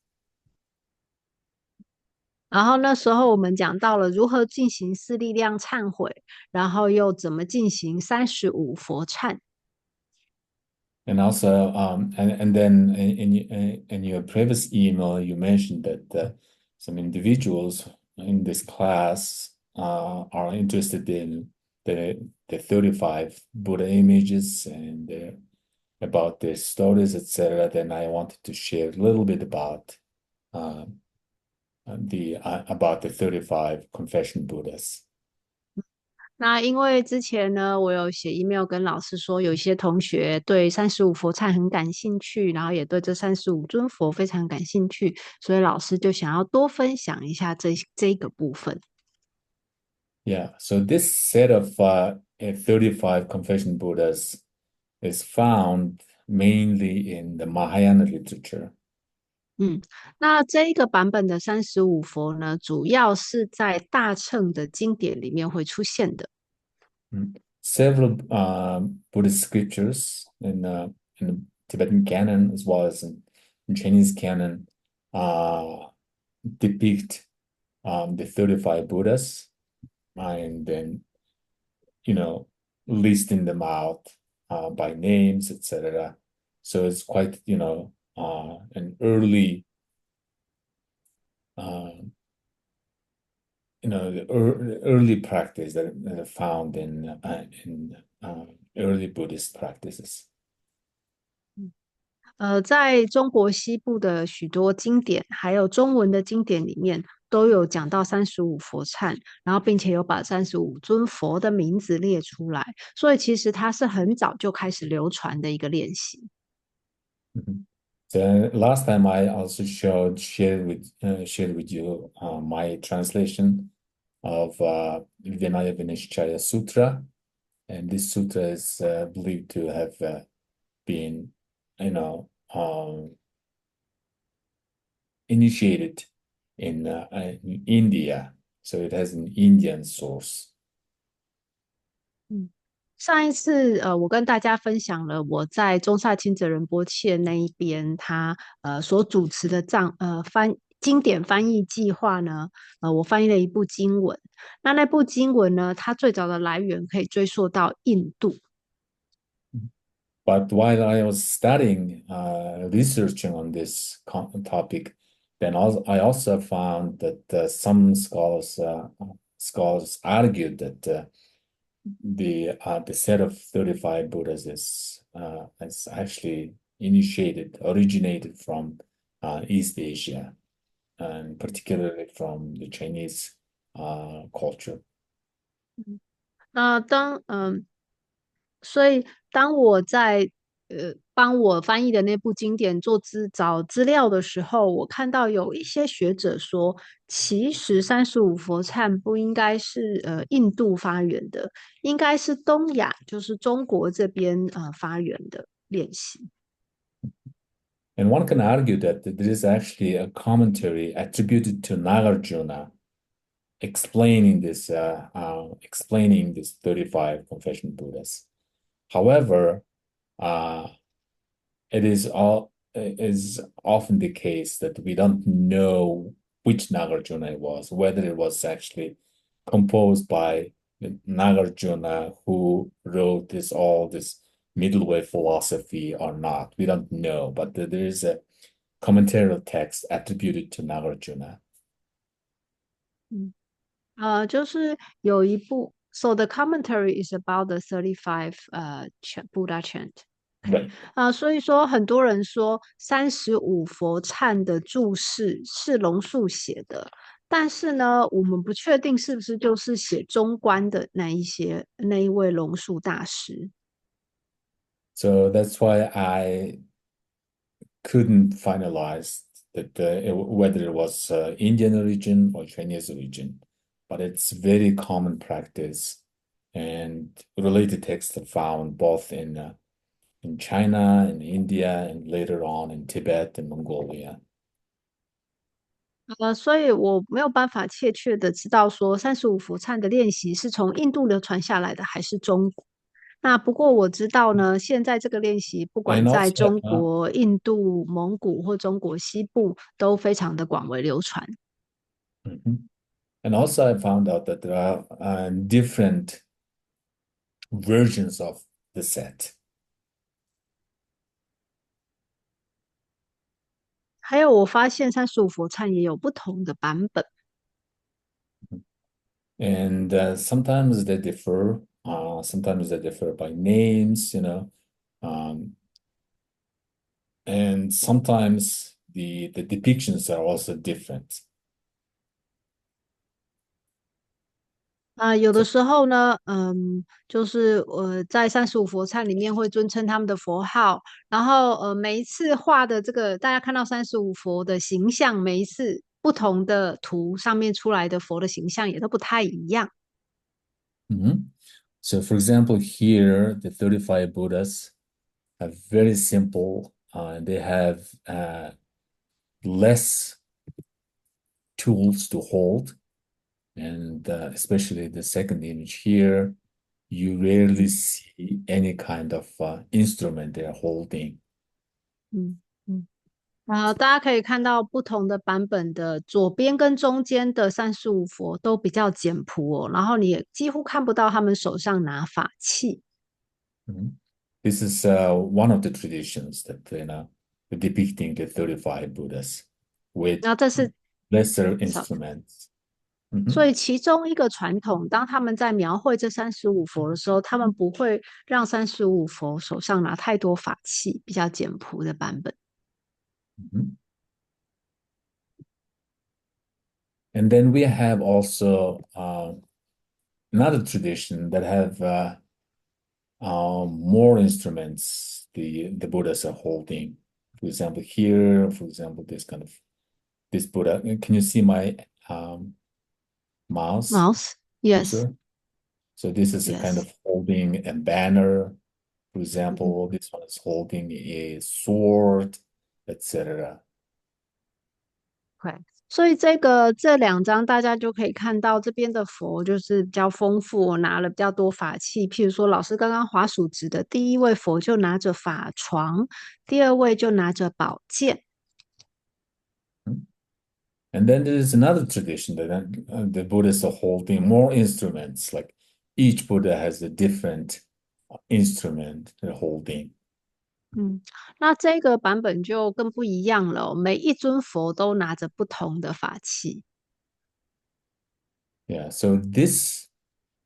然后那时候我们讲到了如何进行四力量忏悔，然后又怎么进行35佛忏。And also, and then in your previous email, you mentioned that some individuals in this class are interested in the 35 Buddha images and about their stories, etc. Then I wanted to share a little bit uh, about the 35 confession Buddhas. 那因为之前呢，我有写 email 跟老师说，有一些同学对35佛忏很感兴趣，然后也对这35尊佛非常感兴趣，所以老师就想要多分享一下这个部分。Yeah, so this set of 35 confession Buddhas is found mainly in the Mahayana literature. 嗯，那这一个版本的35佛呢，主要是在大乘的经典里面会出现的。Mm. Several Buddhist scriptures in the Tibetan canon as well as in Chinese canon uh, depict the 35 Buddhas and then, you know, listing them out by names, etc. So it's quite, an uh, the early practice that are found in early Buddhist practices. 在中国西部的许多经典，还有中文的经典里面，都有讲到三十五佛忏，然后并且有把35尊佛的名字列出来，所以其实它是很早就开始流传的一个练习。Mhm. The last time I also shared with you my translation of Vinaya Vinishchaya Sutra, and this sutra is believed to have been, you know, initiated in India, so it has an Indian source. 嗯，上一次我跟大家分享了我在中萨钦哲仁波切那一边，他所主持的经典翻译计划呢，我翻译了一部经文。那部经文呢，它最早的来源可以追溯到印度。But while I was studying, researching on this topic, then I also found that some scholars argued that the set of 35 Buddhas is actually originated from East Asia, and particularly from the Chinese culture. 那所以当我在帮我翻译的那部经典找资料的时候，我看到有一些学者说，其实三十五佛忏不应该是印度发源的，应该是东亚，就是中国这边发源的练习。And one can argue that there is actually a commentary attributed to Nagarjuna explaining this 35 confession Buddhas. However, uh, it is often the case that we don't know which Nagarjuna it was, whether it was actually composed by Nagarjuna who wrote this middle way philosophy or not. We don't know, but there is a commentarial text attributed to Nagarjuna. 嗯。就是有一部，so the commentary is about the 35 Buddha chant。OK，Right. 所以说很多人说35佛忏的注释是龙树写的，但是呢，我们不确定是不是就是写中观的那一位龙树大师。So that's why I couldn't finalize whether it was Indian origin or Chinese origin, but it's very common practice, and related texts are found both in China, in India, and later on in Tibet and Mongolia. 所以我没有办法确切的知道说三十五佛忏的练习是从印度流传下来的，还是中国。那不过我知道呢，现在这个练习不管 And 在 also, 中国、印度、蒙古或中国西部都非常的广为流传。mhm. And also I found out that there are different versions of the set. 还有我发现35佛忏也有不同的版本。And sometimes they differ. Sometimes they differ by names, and sometimes the depictions are also different. 有的 So 时候呢，就是在35佛忏里面会尊称他们的佛号，然后每一次画的这个，大家看到35佛的形象，每一次不同的图上面出来的佛的形象也都不太一样。mhm. So for example, here the 35 Buddhas are very simple. They have less tools to hold, and especially the second image here, you rarely 嗯 see any kind of instrument they're holding. 嗯嗯。大家可以看到不同的版本的左边跟中间的35佛都比较简朴哦，然后你也几乎看不到他们手上拿法器。Mhm. This is one of the traditions that depicting the 35 Buddhas with 那这是 lesser 少 instruments. 所 Mhm. 以其中一个传统，当他们在描绘这三十五佛的时候，他们不会让三十五佛手上拿太多法器，比较简朴的版本。Mhm. And then we have also another tradition that have more instruments the Buddhas are holding. For example, here, for example, this Buddha. Can you see my mouse Mouse, yes, cursor? So this is a kind yes. of holding a banner. For 嗯哼 example, this one is holding a sword, etc. ，OK。所以这两张大家就可以看到，这边的佛就是比较丰富，我拿了比较多法器。譬如说，老师刚刚滑鼠指的第一位佛就拿着法床，第二位就拿着宝剑。And then there is another tradition that the Buddhists are holding more instruments. Like each Buddha has a different instrument they're holding. 嗯，那这个版本就更不一样了哦，每一尊佛都拿着不同的法器。Yeah. So this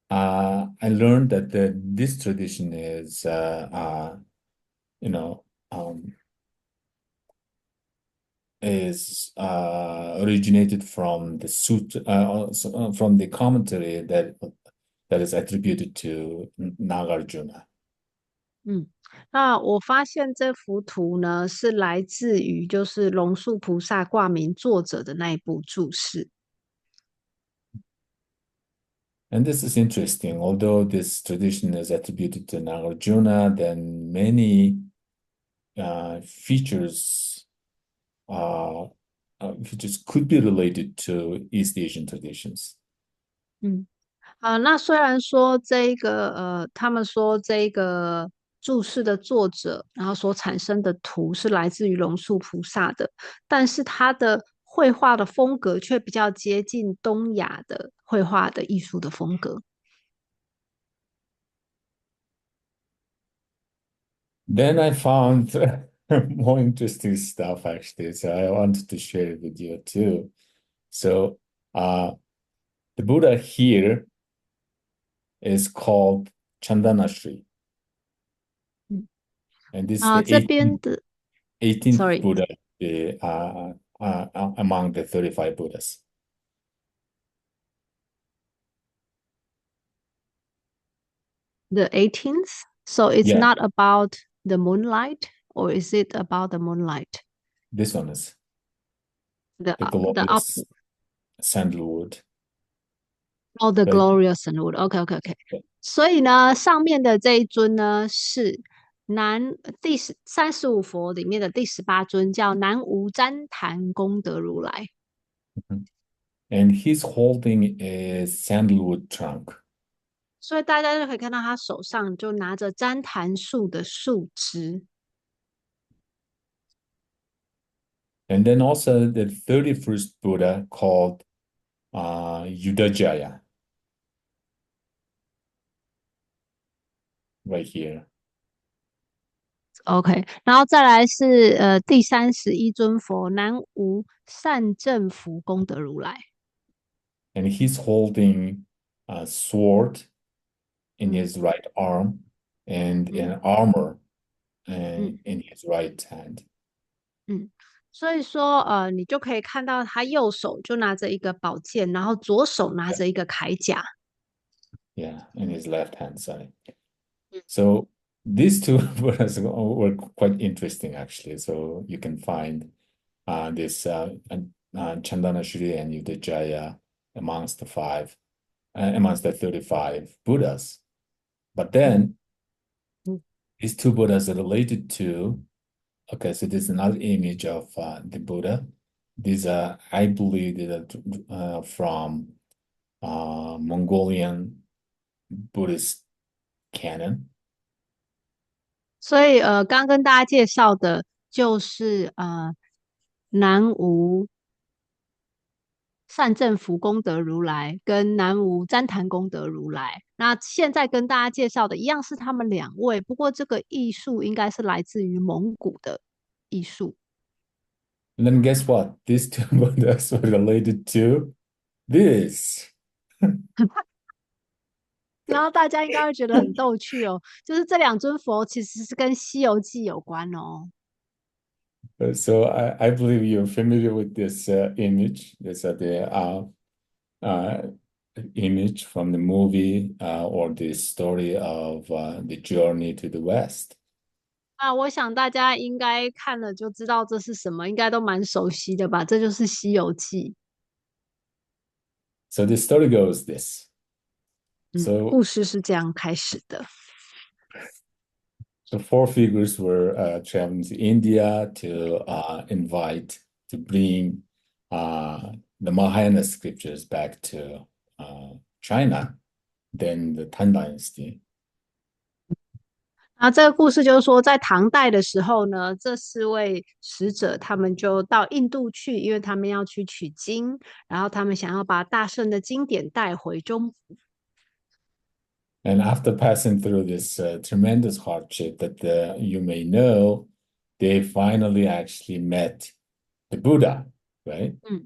I learned that this tradition is you know um, originated from the suit from the commentary that is attributed to Nagarjuna. 嗯，那我发现这幅图呢是来自于就是龙树菩萨挂名作者的那一部注释。And this is interesting. Although this tradition is attributed to Nagarjuna, then many features features could be related to East Asian traditions. 嗯。那虽然说这一个他们说这一个注释的作者，然后所产生的图是来自于龙树菩萨的，但是他的绘画的风格却比较接近东亚的绘画的艺术的风格。Then I found more interesting stuff actually, so I wanted to share it with you too. So uh, the Buddha here is called Chandanashri, 嗯，and this is the这边的 18th sorry Buddha among the 35 Buddhas. the 18th, so it's Yeah, not about the moonlight, or is it about the moonlight? this one is The the the up glorious sandalwood. Oh, the Right? glorious Lord. OK OK OK。所以呢，上面的这一尊呢是第35佛里面的第18尊，叫南无旃檀功德如来。Mhm. And he's holding a sandalwood trunk. 所以大家就可以看到他手上就拿着旃檀树的树枝。And then also the 31st Buddha called Yudhajaya right here. OK，然后再来是第31尊佛南无善正福功德如来。And he's holding a sword in 嗯 his right arm and 嗯 an armor 嗯 in his right hand. 嗯，所以说你就可以看到他右手就拿着一个宝剑，然后左手拿着一个铠甲。Yeah, in his left hand side. 嗯 So these two were quite interesting, actually. So you can find this Chandana Shri and Yudhijaya amongst the amongst the 35 Buddhas. But 嗯 then 嗯，these two Buddhas are related to, okay, so this is another image of the Buddha. These are, I believe, these are from Mongolian Buddhist canon. 所以刚跟大家介绍的就是南无善正福功德如来跟南无旃檀功德如来。那现在跟大家介绍的一样是他们两位，不过这个艺术应该是来自于蒙古的艺术。And then guess what? These two Buddhas were related to this. 然后大家应该会觉得很逗趣哦，就是这两尊佛其实是跟《西游记》有关哦。So I believe you're familiar with this image. This the uh, image from the movie or the story of the journey to the West. 啊，我想大家应该看了就知道这是什么，应该都蛮熟悉的吧？这就是《西游记》。So the story goes this. 嗯，So 故事是这样开始的。the four figures were traveling to India to to bring the Mahayana scriptures back to China, then the Tang Dynasty. 啊，这个故事就是说，在唐代的时候呢，这4位使者他们就到印度去，因为他们要去取经，然后他们想要把大圣的经典带回中。And after passing through this tremendous hardship that you may know, they finally actually met the Buddha, right? 嗯，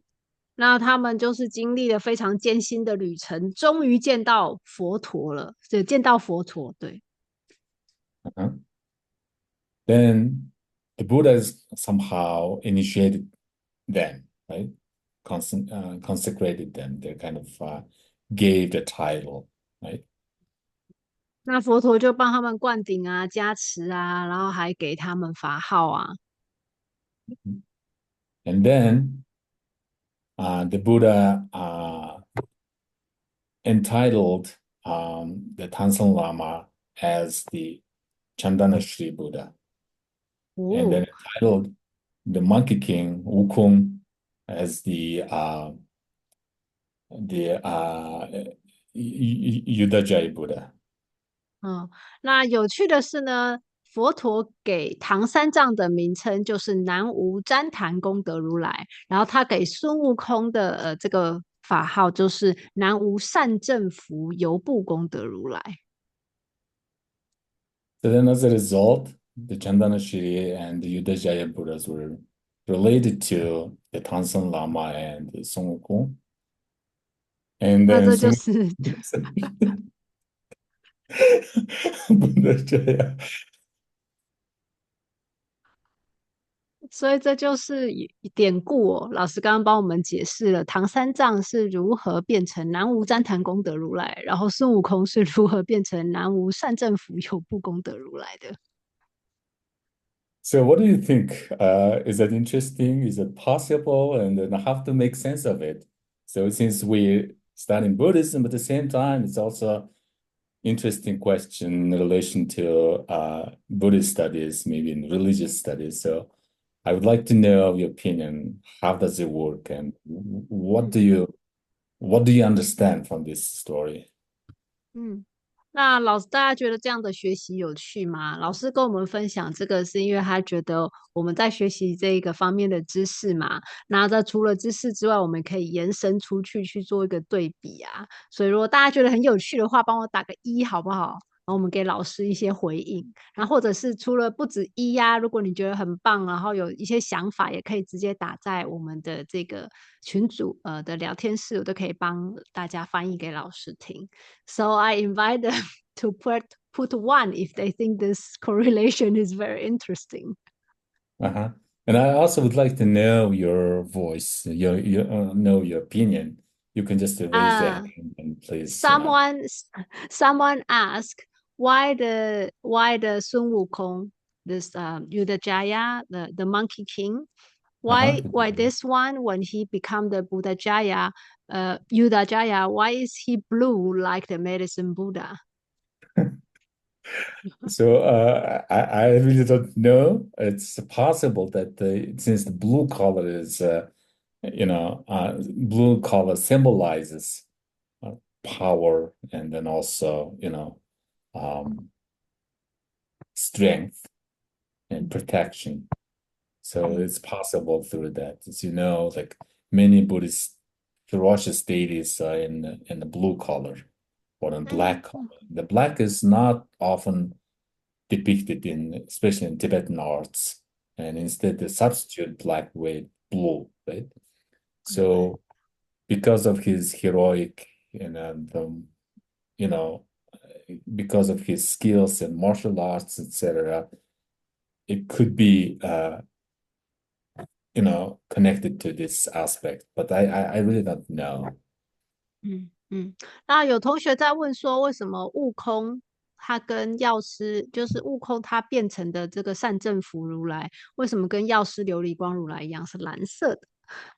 那他们就是经历了非常艰辛的旅程，终于见到佛陀了，对，见到佛陀，对。Uh-huh. Then the Buddhas somehow initiated them, right? Consecrated them. They kind of gave the title, right? 那佛陀就帮他们灌顶啊、加持啊，然后还给他们法号啊。And then the Buddha entitled the Tansan Lama as the Chandana Shri Buddha, and then哦，entitled the Monkey King Wukong as the Yudajai Buddha. 嗯，那有趣的是呢，佛陀给唐三藏的名称就是南无旃檀功德如来，然后他给孙悟空的这个法号就是南无善正福游步功德如来。So then, as a result, the Chandana Shri and the Yudajaya Buddhas were related to the Tansan Lama and the Sun Wukong. And 那 then 这就 Sun 是Buddhajaya. 所以这就是典故哦。老师刚刚帮我们解释了唐三藏是如何变成南无旃檀功德如来，然后孙悟空是如何变成南无善正福有部功德如来的。So, what do you think? Is that interesting? Is it possible? And then how to make sense of it? So, since we're studying Buddhism at the same time, it's also interesting question in relation to Buddhist studies, maybe in religious studies. So, I would like to know your opinion. How does it work, and嗯what do you understand from this story? 嗯。那大家觉得这样的学习有趣吗？老师跟我们分享这个，是因为他觉得我们在学习这一个方面的知识嘛。那在除了知识之外，我们可以延伸出去做一个对比啊。所以如果大家觉得很有趣的话，帮我打个1好不好？后我们给老师一些回应，然后或者是除了不止一呀、如果你觉得很棒，然后有一些想法，也可以直接打在我们的这个群组的聊天室，我都可以帮大家翻译给老师听。So I invite them to put one if they think this correlation is very interesting. Uh-huh. And I also would like to know your voice, your know your opinion. You can just raise your Uh, hand and please, someone someone asked why the Sun Wukong, this Yudhajaya, the Monkey King, uh-huh. why this one when he become the Buddha Jaya, Yudhajaya, why is he blue like the medicine Buddha? So I really don't know. It's possible that since the blue color is blue color symbolizes uh, power and then also um, strength and protection. So Mm, it's possible through that. As you know, like many Buddhist ferocious deities are in the blue color or in mm, black color. The black is not often depicted especially in Tibetan arts, and instead they substitute black with blue, right? okay. So because of his heroic, you know, because of his skills in martial arts, etc., it could be connected to this aspect, but I really don't know. 那有同学在问说，为什么悟空他跟药师，就是悟空他变成的这个善政福如来，为什么跟药师琉璃光如来一样是蓝色的？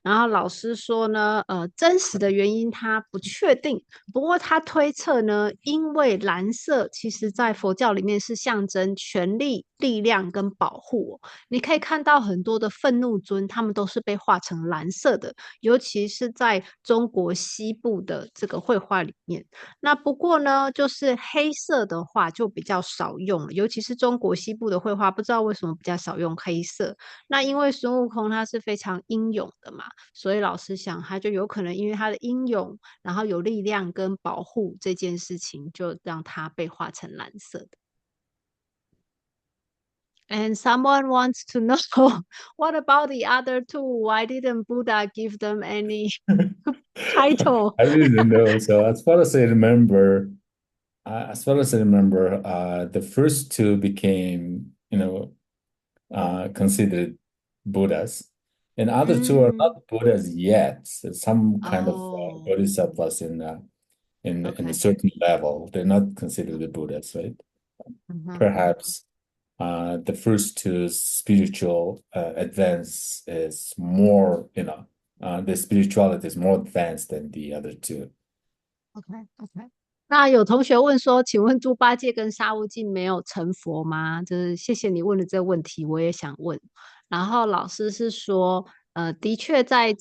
然后老师说呢，真实的原因他不确定，不过他推测呢，因为蓝色其实在佛教里面是象征权力、力量跟保护哦。你可以看到很多的愤怒尊，他们都是被画成蓝色的，尤其是在中国西部的这个绘画里面。那不过呢，就是黑色的话就比较少用了，尤其是中国西部的绘画，不知道为什么比较少用黑色。那因为孙悟空他是非常英勇的嘛，所以老师想他就有可能因为他的英勇，然后有力量跟保护这件事情，就让他被画成蓝色的。And someone wants to know what about the other two? Why didn't Buddha give them any title? I really don't know. So as far as I remember, the first two became, considered Buddhas, and other two are Mm, not Buddhas yet. So some kind of oh, bodhisattvas in a okay. certain level. They're not considered the Buddhas, right? Mhm, mhm. Perhaps the first two spiritual advance is more, the spirituality is more advanced than the other two. OK OK。那有同学问说，请问猪八戒跟沙悟净没有成佛吗？就是谢谢你问的这个问题，我也想问。然后老师是说，的确在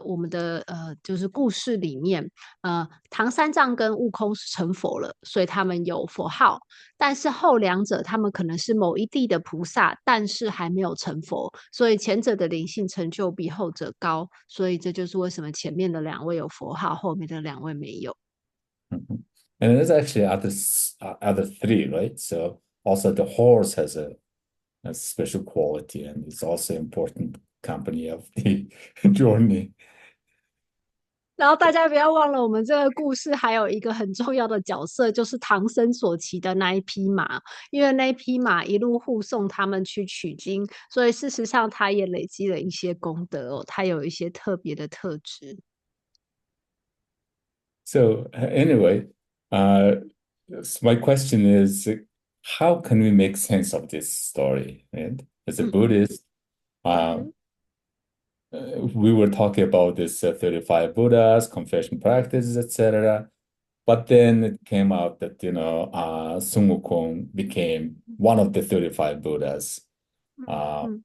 我们的就是故事里面，唐三藏跟悟空是成佛了，所以他们有佛号。但是后两者他们可能是某一地的菩萨，但是还没有成佛，所以前者的灵性成就比后者高，所以这就是为什么前面的两位有佛号，后面的两位没有。Mhm. And there's actually other three, right? So also the horse has a special quality, and it's also important company of the journey. 然后大家不要忘了，我们这个故事还有一个很重要的角色，就是唐僧所骑的那一匹马，因为那一匹马一路护送他们去取经，所以事实上他也累积了一些功德哦，他有一些特别的特质。So anyway, uh, my question is, how can we make sense of this story? And as a 嗯嗯 Buddhist, 嗯 uh, 哼 we were talking about this 35 Buddhas, confession practices, etc. But then it came out that, Sun Wukong became one of the 35 Buddhas, 嗯 uh, 嗯。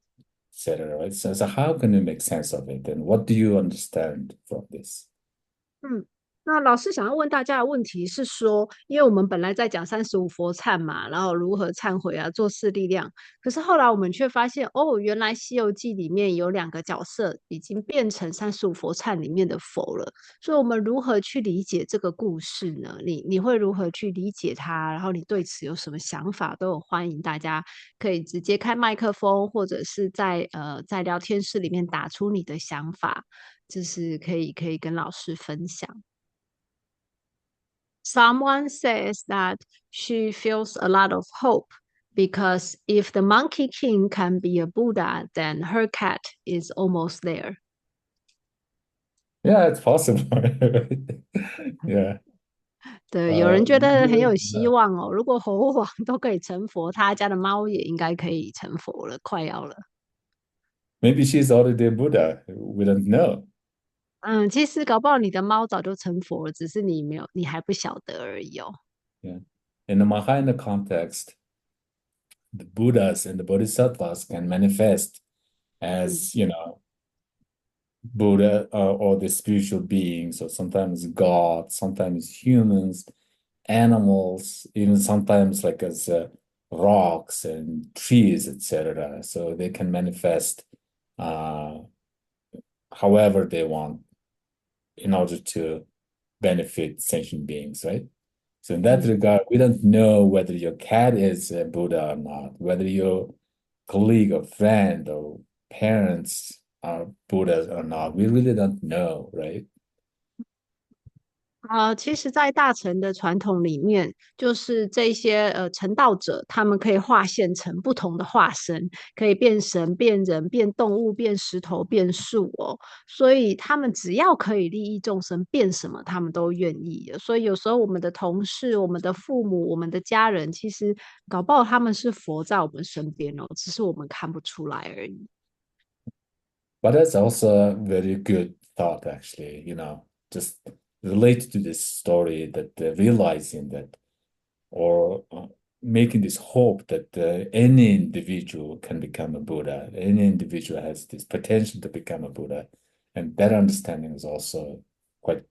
etc. Right? So how can you make sense of it? And what do you understand from this? 嗯那老师想要问大家的问题是说，因为我们本来在讲35佛忏嘛，然后如何忏悔啊，做事力量，可是后来我们却发现，哦，原来《西游记》里面有两个角色已经变成35佛忏里面的佛了，所以我们如何去理解这个故事呢？你会如何去理解它？然后你对此有什么想法？都有欢迎大家可以直接开麦克风，或者是在聊天室里面打出你的想法，就是可以跟老师分享。Someone says that she feels a lot of hope because if the Monkey King can be a Buddha, then her cat is almost there. Yeah, it's possible. Yeah. 对，有人觉得很有 Really, 希望哦。如果猴王都可以成佛，他家的猫也应该可以成佛了，快要了。maybe she's already a Buddha. We don't know. 嗯，其实搞不好你的猫早就成佛了，只是你没有，你还不晓得而已哦。Yeah. In the Mahayana context, the Buddhas and the Bodhisattvas can manifest 嗯 as, Buddha or the spiritual beings, or sometimes God, sometimes humans, animals, even sometimes like as rocks and trees, etc. So they can manifest uh, however they want in order to benefit sentient beings, right? So in that 嗯。regard, we don't know whether your cat is a Buddha or not, whether your colleague or friend or parents are Buddhas or not. We really don't know, right? 其实，在大乘的传统里面，就是这些成道者，他们可以化现成不同的化身，可以变神、变人、变动物、变石头、变树哦。所以他们只要可以利益众生，变什么他们都愿意的。所以有时候我们的同事、我们的父母、我们的家人，其实搞不好他们是佛在我们身边哦，只是我们看不出来而已。But that's also a very good thought, actually, just related to this story that realizing that or making this hope that any individual can become a Buddha, any individual has this potential to become a Buddha. And that understanding is also quite,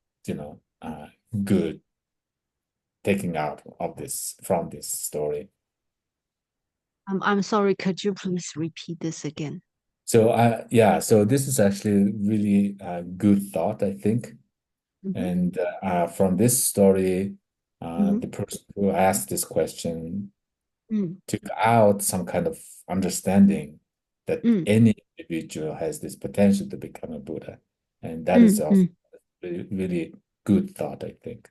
good taking out of this from this story. I'm sorry, could you please repeat this again? So yeah, so this is actually really a good thought, I think. Mhm, And from this story, mhm, the person who asked this question mm, took out some kind of understanding that mm, any individual has this potential to become a Buddha. And that is mm, also mm. really, really good thought, I think.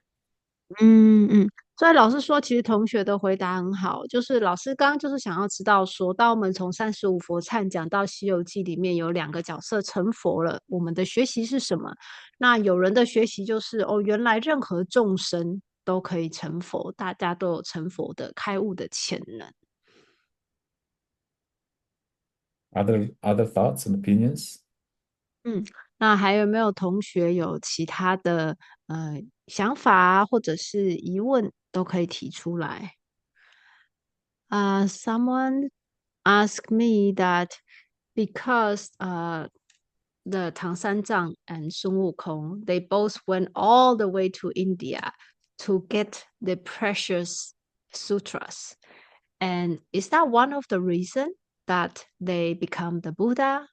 嗯嗯，所以老师说，其实同学的回答很好，就是老师刚刚就是想要知道说，当我们从35佛忏讲到《西游记》里面有两个角色成佛了，我们的学习是什么？那有人的学习就是哦，原来任何众生都可以成佛，大家都有成佛的开悟的潜能。Other thoughts and opinions? 嗯，那还有没有同学有其他的想法啊，或者是疑问都可以提出来。Someone asked me that because the Tangsanzang and Sun Wukong, they both went all the way to India to get the precious sutras. And is that one of the reason that they become the Buddha?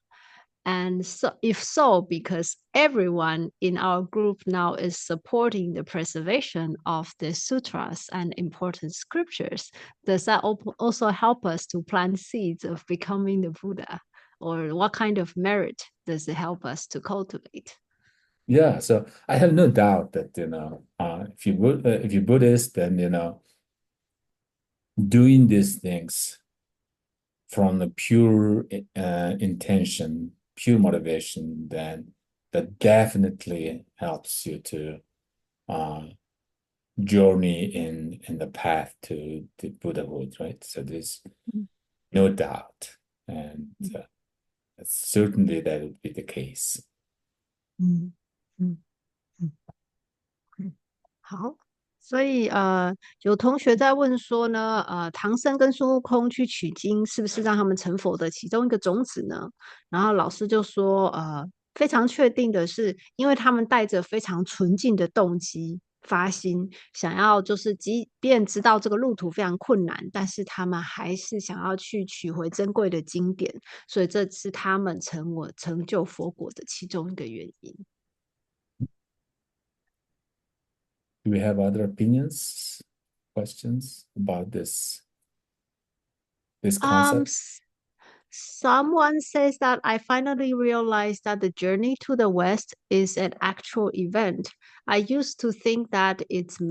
And so, if so, because everyone in our group now is supporting the preservation of the sutras and important scriptures, does that also help us to plant seeds of becoming the Buddha? Or what kind of merit does it help us to cultivate? Yeah, so I have no doubt that, if you're Buddhist, then, doing these things from the pure intention, pure motivation, then that definitely helps you to uh, journey in the path to Buddhahood, right? So there's no doubt, and certainly that would be the case. 嗯嗯嗯好，所以有同学在问说呢，唐僧跟孙悟空去取经，是不是让他们成佛的其中一个种子呢？然后老师就说，非常确定的是，因为他们带着非常纯净的动机发心，想要就是即便知道这个路途非常困难，但是他们还是想要去取回珍贵的经典，所以这是他们成就佛果的其中一个原因。Do we have other opinions, questions about this Um, concept? Someone says that I finally realized that the journey to the West is an actual event. I used to think that it's a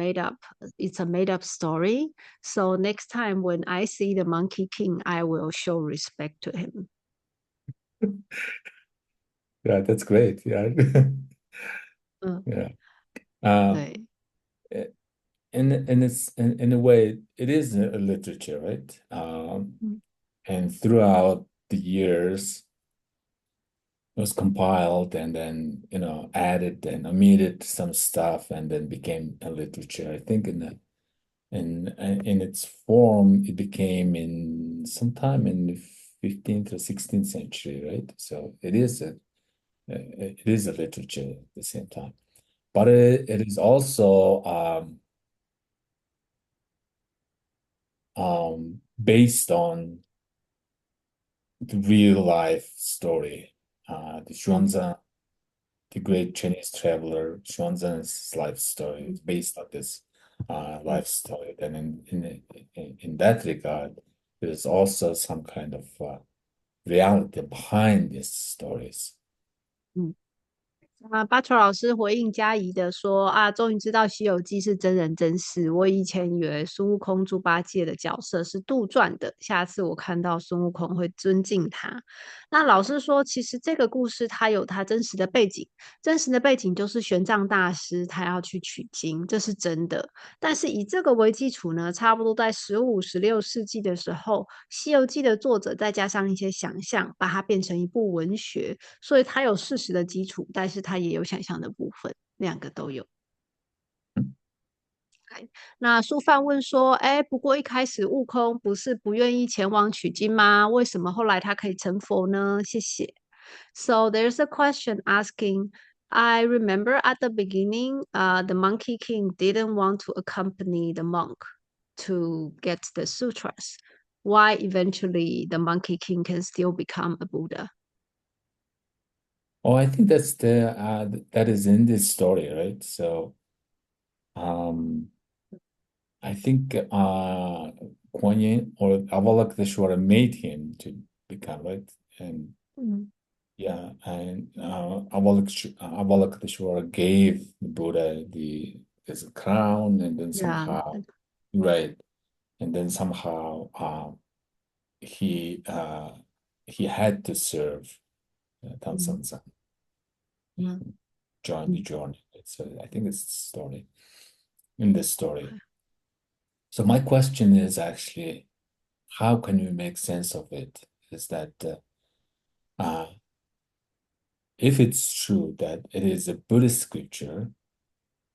made up story. So next time when I see the Monkey King, I will show respect to him. Yeah, that's great. Yeah. 嗯，Yeah. Uh, 对，and it's in a way it is a literature, right?嗯 And throughout the years, it was compiled and then added and omitted some stuff and then became a literature. I think in its form, it became in sometime in the 15th or 16th century, right? So it is a literature at the same time, but it is also based on the real life story. The 嗯 Xuanzang, the great Chinese traveler, Xuanzang's life story is 嗯 based on this 嗯 life story. Then in that regard, there's also some kind of reality behind these stories. 嗯。巴乔老师回应嘉怡的说：“啊，终于知道《西游记》是真人真事。我以前以为孙悟空、猪八戒的角色是杜撰的，下次我看到孙悟空会尊敬他。”那老师说，其实这个故事它有它真实的背景，真实的背景就是玄奘大师他要去取经，这是真的。但是以这个为基础呢，差不多在15、16世纪的时候，《西游记》的作者再加上一些想象，把它变成一部文学。所以它有事实的基础，但是它也有想象的部分，两个都有。那苏范问说：“哎，不过一开始悟空不是不愿意前往取经吗？为什么后来他可以成佛呢？”谢谢。So there's a question asking. I remember at the beginning, the Monkey King didn't want to accompany the monk to get the sutras. Why eventually the Monkey King can still become a Buddha? Oh, I think that is in this story, right? So um, I think Kuan Yin or Avalokiteshvara made him to become, right? And Mm. yeah, and Avalokiteshvara gave the Buddha this crown, and then Yeah. somehow, right, and then somehow he uh, he had to serve Mm. Tansanzan, Mm. join the Mm. journey. So I think it's the story in this story. Okay. So my question is actually, how can you make sense of it? Is that uh, if it's true that it is a Buddhist scripture,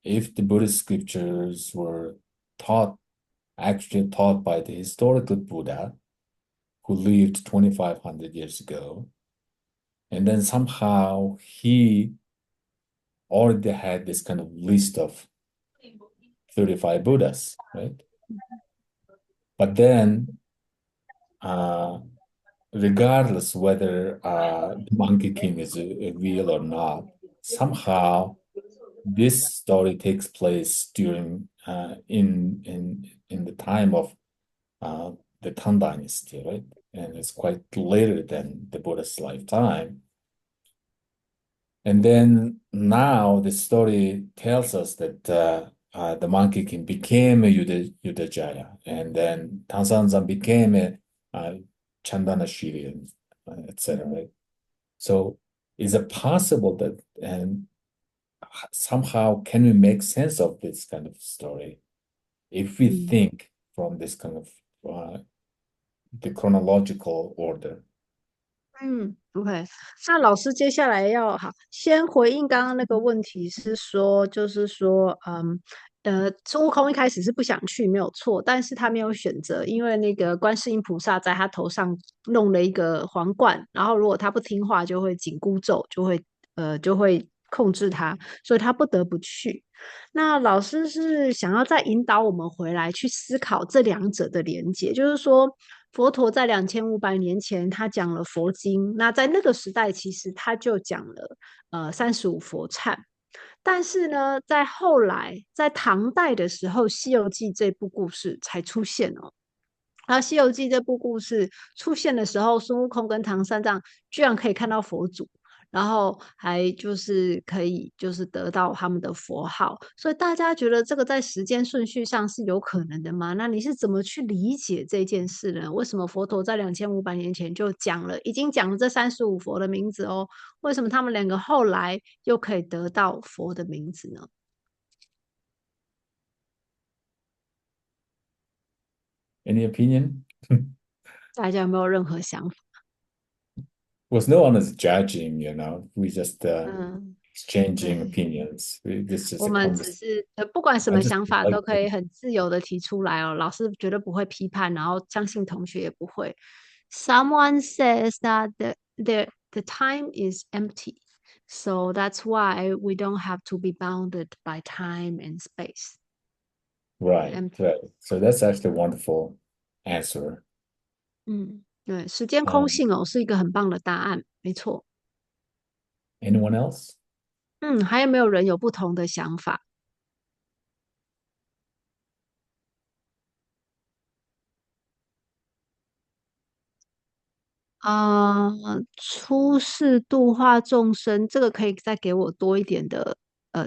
if the Buddhist scriptures were taught, actually taught by the historical Buddha who lived 2,500 years ago, and then somehow he already had this kind of list of 35 Buddhas, right? But then, uh, regardless whether the Monkey King is real or not, somehow this story takes place during in the time of the Tang Dynasty, right? And it's quite later than the Buddha's lifetime. And then now the story tells us that the Monkey King became a Yudhajaya, and then Tansanzan became a Chandanashiri, and etc. Right? So is it possible that and somehow can we make sense of this kind of story if we Mm. think from this kind of the chronological order? 嗯，OK。那老师接下来要好，先回应刚刚那个问题是说，就是说，孙悟空一开始是不想去，没有错，但是他没有选择，因为那个观世音菩萨在他头上弄了一个皇冠，然后如果他不听话，就会紧箍咒，就会就会控制他，所以他不得不去。那老师是想要再引导我们回来去思考这两者的连结，就是说，佛陀在2500年前他讲了佛经，那在那个时代其实他就讲了35佛忏，但是呢，在后来在唐代的时候，《西游记》这部故事才出现哦。然后《西游记》这部故事出现的时候，孙悟空跟唐三藏居然可以看到佛祖，然后还就是可以就是得到他们的佛号，所以大家觉得这个在时间顺序上是有可能的吗？那你是怎么去理解这件事呢？为什么佛陀在2500年前就讲了，已经讲了这35佛的名字哦？为什么他们两个后来又可以得到佛的名字呢？Any opinion? 大家有没有任何想法？Was no one is judging, we just 嗯，exchanging 对。opinions. This is 我 a 们只 conversation. 是不管什 I 么 just 想法 like 都可以很自由的提出来哦，老师绝对不会批判，然后相信同学也不会。Someone says that the time is empty, so that's why we don't have to be bounded by time and space. right, Empty，right. So that's actually a wonderful answer. 嗯，对，时间空 Um, 性哦，是一个很棒的答案，没错。anyone else? 嗯，还有没有人有不同的想法？啊，出世度化众生，这个可以再给我多一点的，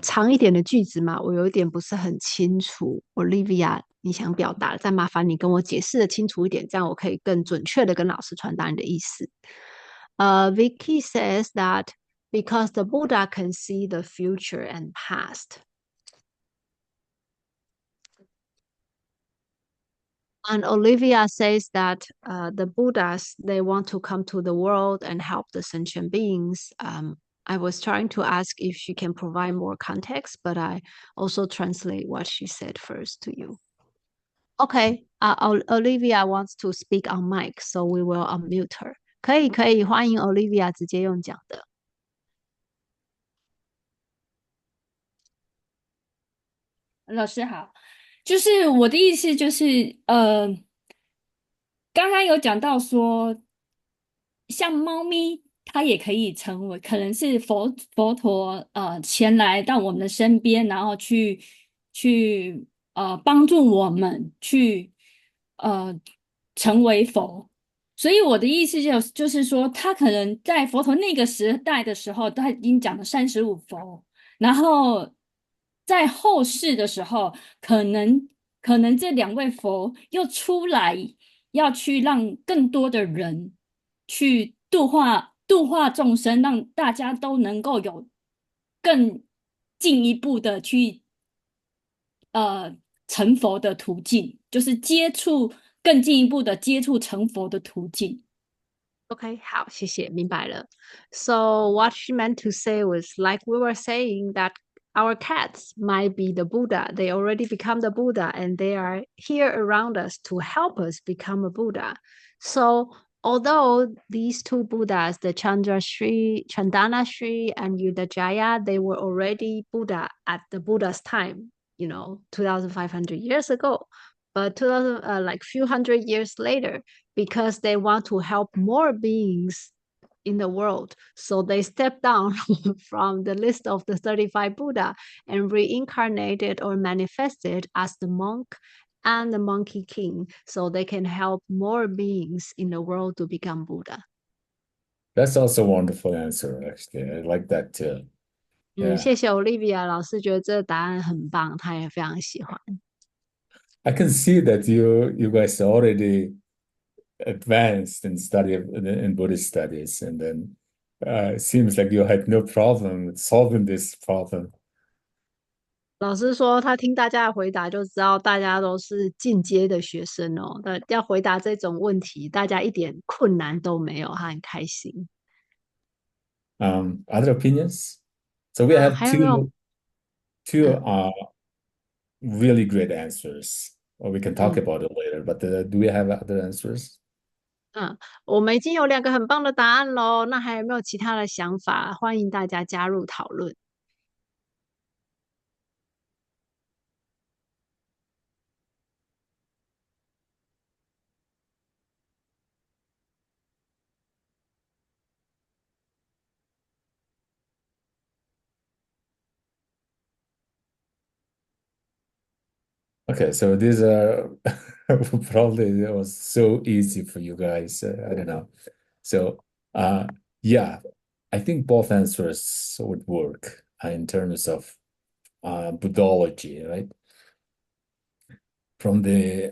长一点的句子吗？我有一点不是很清楚，Olivia，你想表达，再麻烦你跟我解释的清楚一点，这样我可以更准确的跟老师传达你的意思。Vicky says that because the Buddha can see the future and past. And Olivia says that the Buddhas they want to come to the world and help the sentient beings. I was trying to ask if she can provide more context, but I also translate what she said first to you. Okay, Olivia wants to speak on mic, so we will unmute her. 可以，欢迎 Olivia 直接用讲的。老师好，就是我的意思就是，刚刚有讲到说，像猫咪，它也可以成为，可能是佛陀前来到我们的身边，然后去帮助我们去呃成为佛。所以我的意思就是说，他可能在佛陀那个时代的时候，他已经讲了35佛，然后在后世的时候，可能这两位佛又出来，要去让更多的人去度化众生，让大家都能够有更进一步的去呃成佛的途径，就是更进一步的接触成佛的途径。OK，好，谢谢，明白了。So what she meant to say was like we were saying that our cats might be the Buddha. They already become the Buddha and they are here around us to help us become a Buddha. So although these two Buddhas, the Chandana Shri and Yudhajaya, they were already Buddha at the Buddha's time, 2,500 years ago. But 2000, like few hundred years later, because they want to help more beings in the world. So they stepped down from the list of the 35 Buddha and reincarnated or manifested as the monk and the monkey king so they can help more beings in the world to become Buddha. That's also a wonderful answer, actually. I like that too. 谢 Yeah. 谢 Olivia 老师，觉得这个答案很棒，他也非常喜欢。I can see that you guys already advanced in in Buddhist studies, and then it seems like you had no problem with solving this problem. 老师说，他听大家的回答就知道大家都是进阶的学生哦。那要回答这种问题，大家一点困难都没有，他很开心。Other opinions? So we 嗯，have 还有没有？two嗯 really great answers, or we can talk 嗯，about it later. But do we have other answers? 嗯，我们已经有2个很棒的答案喽，那还有没有其他的想法？欢迎大家加入讨论。Okay, so these are probably it was so easy for you guys. I don't know. So, uh, yeah, I think both answers would work in terms of Buddhology, right? From the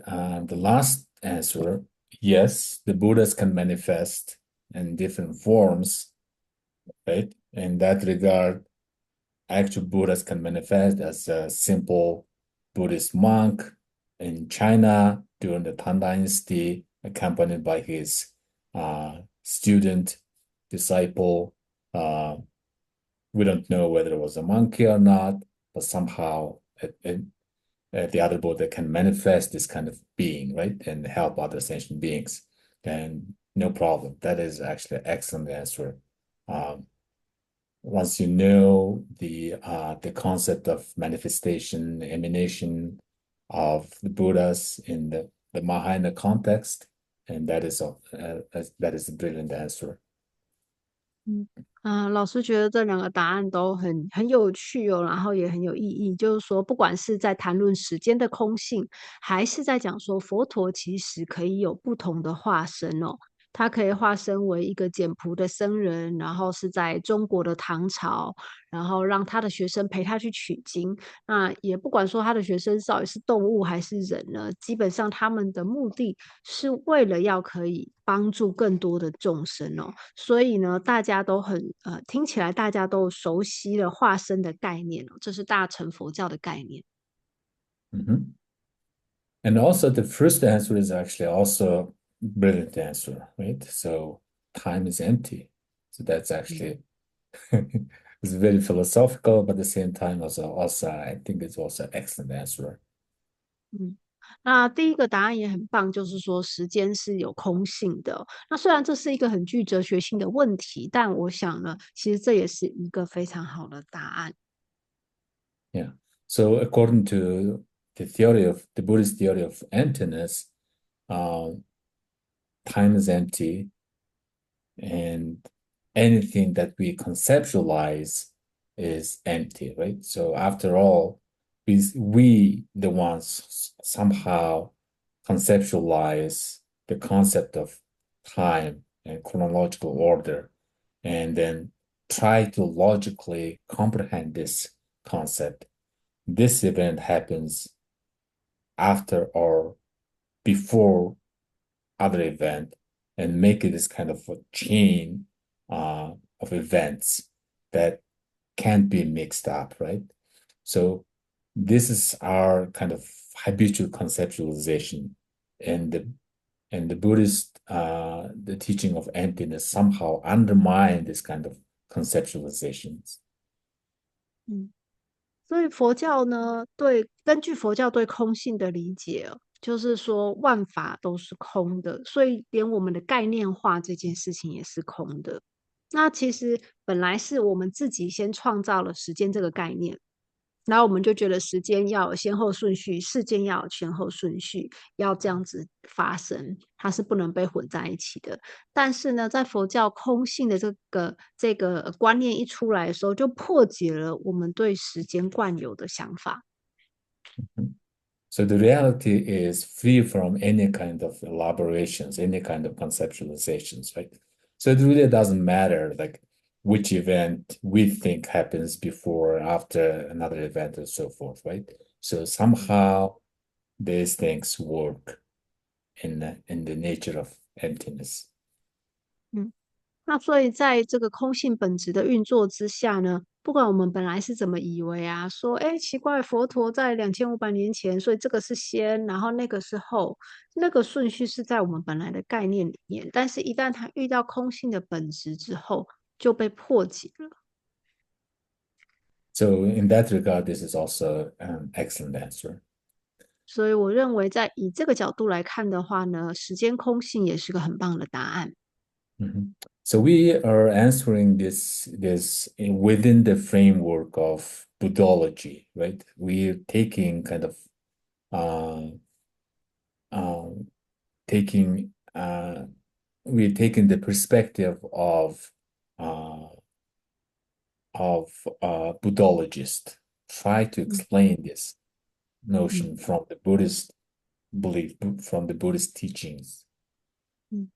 last answer, yes, the Buddhas can manifest in different forms, right? In that regard, actual Buddhas can manifest as a simple Buddhist monk in China during the Tang Dynasty, accompanied by his student, disciple. We don't know whether it was a monkey or not, but somehow the other Buddha can manifest this kind of being, right, and help other sentient beings. Then no problem. That is actually an excellent answer. Um, Once you know the concept of manifestation, emanation of the Buddhas in the Mahayana context, and that is a brilliant answer. 老师觉得这2个答案都很有趣哦，然后也很有意义。就是说，不管是在谈论时间的空性，还是在讲说佛陀其实可以有不同的化身哦。他可以化身为一个简朴的僧人，然后是在中国的唐朝，然后让他的学生陪他去取经。那也不管说他的学生到底是动物还是人呢，基本上他们的目的是为了要可以帮助更多的众生哦。所以呢，大家都听起来大家都熟悉了化身的概念哦，这是大乘佛教的概念。Mhm. And also the first answer is actually also brilliant answer, right? So time is empty. So that's actually it's very philosophical, but at the same time also I think it's also an excellent answer. 嗯，那第一个答案也很棒，就是说时间是有空性的。那虽然这是一个很具哲学性的问题，但我想呢，其实这也是一个非常好的答案。Yeah. So according to the Buddhist theory of emptiness, uh, time is empty, and anything that we conceptualize is empty, right? So after all, we the ones somehow conceptualize the concept of time and chronological order, and then try to logically comprehend this concept. This event happens after or before other event and make it this kind of a chain of events that can't be mixed up, right? So this is our kind of habitual conceptualization, and the Buddhist the teaching of emptiness somehow undermine this kind of conceptualizations. 嗯。所以佛教呢，根据佛教对空性的理解哦，就是说万法都是空的，所以连我们的概念化这件事情也是空的。那其实本来是我们自己先创造了时间这个概念，然后我们就觉得时间要有先后顺序，事件要有前后顺序，要这样子发生，它是不能被混在一起的。但是呢，在佛教空性的这个观念一出来的时候，就破解了我们对时间惯有的想法。So the reality is free from any kind of elaborations, any kind of conceptualizations, right? So it really doesn't matter like which event we think happens before or after another event and so forth, right? So somehow these things work in the nature of emptiness. 嗯。那所以在这个空性本质的运作之下呢，不管我们本来是怎么以为啊，说，哎，奇怪，佛陀在2500年前，所以这个是先，然后那个是后，那个顺序是在我们本来的概念里面，但是一旦他遇到空性的本质之后，就被破解了。So in that regard, this is also an excellent answer. 所以我认为在以这个角度来看的话呢，时间空性也是个很棒的答案。Mhm. So we are answering this within the framework of Buddhology, right? We're taking kind of uh, um, taking we're taking the perspective uh, of Buddhologists, try to 嗯 explain this 嗯 notion from the Buddhist belief, from the Buddhist teachings. 嗯。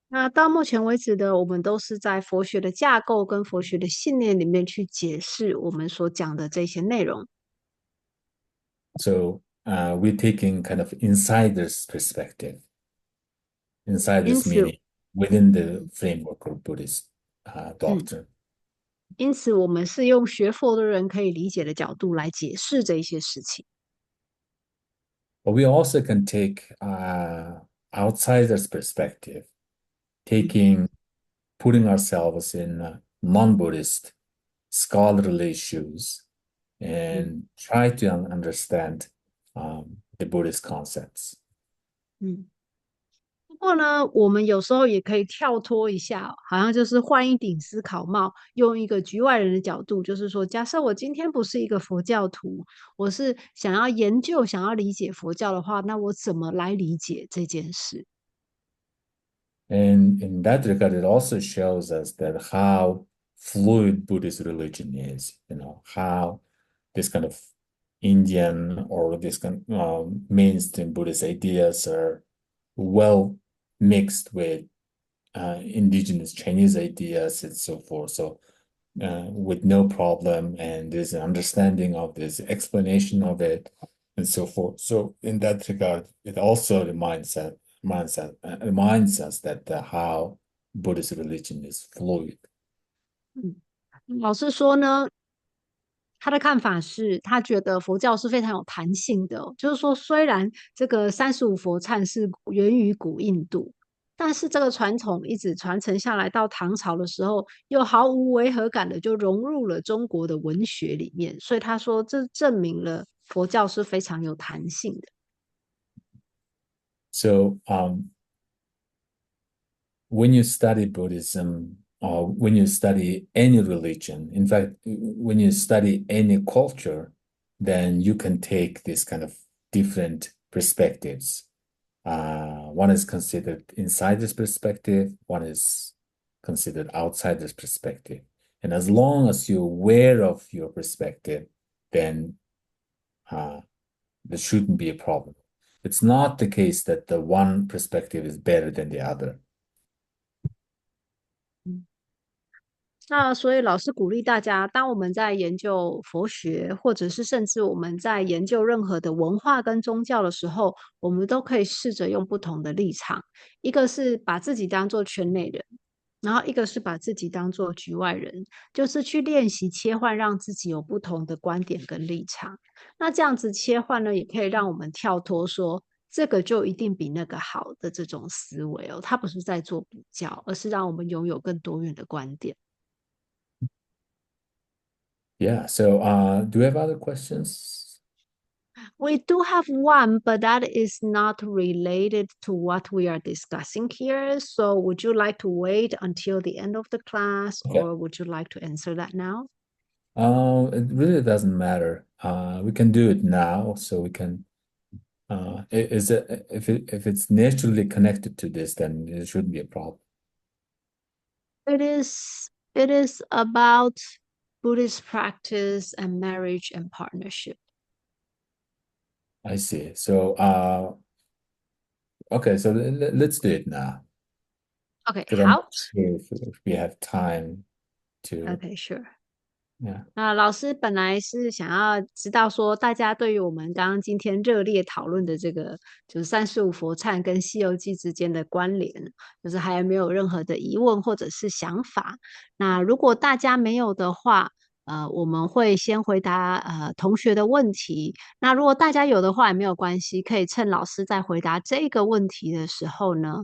那到目前为止的，我们都是在佛学的架构跟佛学的信念里面去解释我们所讲的这些内容。So we're taking kind of insider's perspective. 因 Insider's 此，meaning within the framework of Buddhist 嗯，doctrine. 因此我们是用学佛的人可以理解的角度来解释这一些事情。But we also can take outsider's perspective, 嗯 putting ourselves in non-Buddhist scholarly shoes 嗯 and try to understand the Buddhist concepts. 嗯。不过呢，我们有时候也可以跳脱一下哦，好像就是换一顶思考帽，用一个局外人的角度，就是说，假设我今天不是一个佛教徒，我是想要研究、想要理解佛教的话，那我怎么来理解这件事？And in that regard, it also shows us that how fluid Buddhist religion is, how this kind of Indian or this kind of mainstream Buddhist ideas are well mixed with indigenous Chinese ideas and so forth. So with no problem, and there's an understanding of this explanation of it and so forth. So in that regard, it also reminds us that how Buddhist religion is fluid. 嗯，老师说呢，他的看法是，他觉得佛教是非常有弹性的哦，就是说，虽然这个35佛忏是源于古印度，但是这个传统一直传承下来，到唐朝的时候，又毫无违和感的就融入了中国的文学里面，所以他说，这证明了佛教是非常有弹性的。So when you study Buddhism or when you study any religion, in fact, when you study any culture, then you can take this kind of different perspectives. One is considered insider's perspective, one is considered outsider's perspective. And as long as you're aware of your perspective, then there shouldn't be a problem. It's not the case that the one perspective is better than the other. 那所以老师鼓励大家，当我们在研究佛学，或者是甚至我们在研究任何的文化跟宗教的时候，我们都可以试着用不同的立场，一个是把自己当做圈内人，然后一个是把自己当做局外人，就是去练习切换，让自己有不同的观点跟立场。那这样子切换呢，也可以让我们跳脱说。这个就一定比那个好的这种思维哦，它不是在做比较，而是让我们拥有更多元的观点。Yeah, so do we have other questions? We do have one, but that is not related to what we are discussing here. So, would you like to wait until the end of the class, Okay. or would you like to answer that now? It really doesn't matter. We can do it now, so we can. Is it if it's naturally connected to this, then it shouldn't be a problem. It is about Buddhist practice and marriage and partnership. I see. So, okay, so let's do it now Okay, because I'm not how? sure if we have time to. Okay, sure. Yeah. 那老师本来是想要知道说，大家对于我们刚刚今天热烈讨论的这个，就是35佛忏跟《西游记》之间的关联，就是还有没有任何的疑问或者是想法？那如果大家没有的话，我们会先回答同学的问题。那如果大家有的话也没有关系，可以趁老师在回答这个问题的时候呢，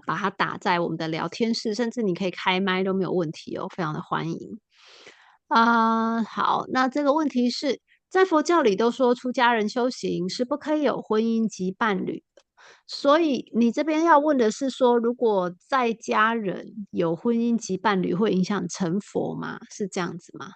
把它打在我们的聊天室，甚至你可以开麦都没有问题哦，非常的欢迎。好，那这个问题是，在佛教里都说出家人修行是不可以有婚姻及伴侣的，所以你这边要问的是说，如果在家人有婚姻及伴侣，会影响成佛吗？是这样子吗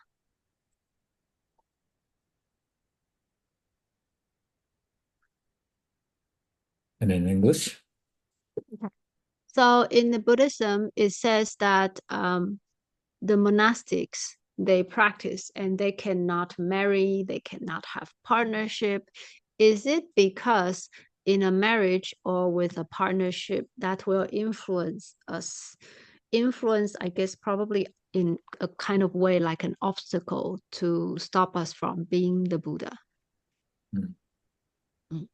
And in English?？So in the Buddhism, it says that the monastics they practice and they cannot marry, they cannot have partnership. Is it because in a marriage or with a partnership that will influence us? Influence, I guess, probably in a kind of way like an obstacle to stop us from being the Buddha. Mm. Mm.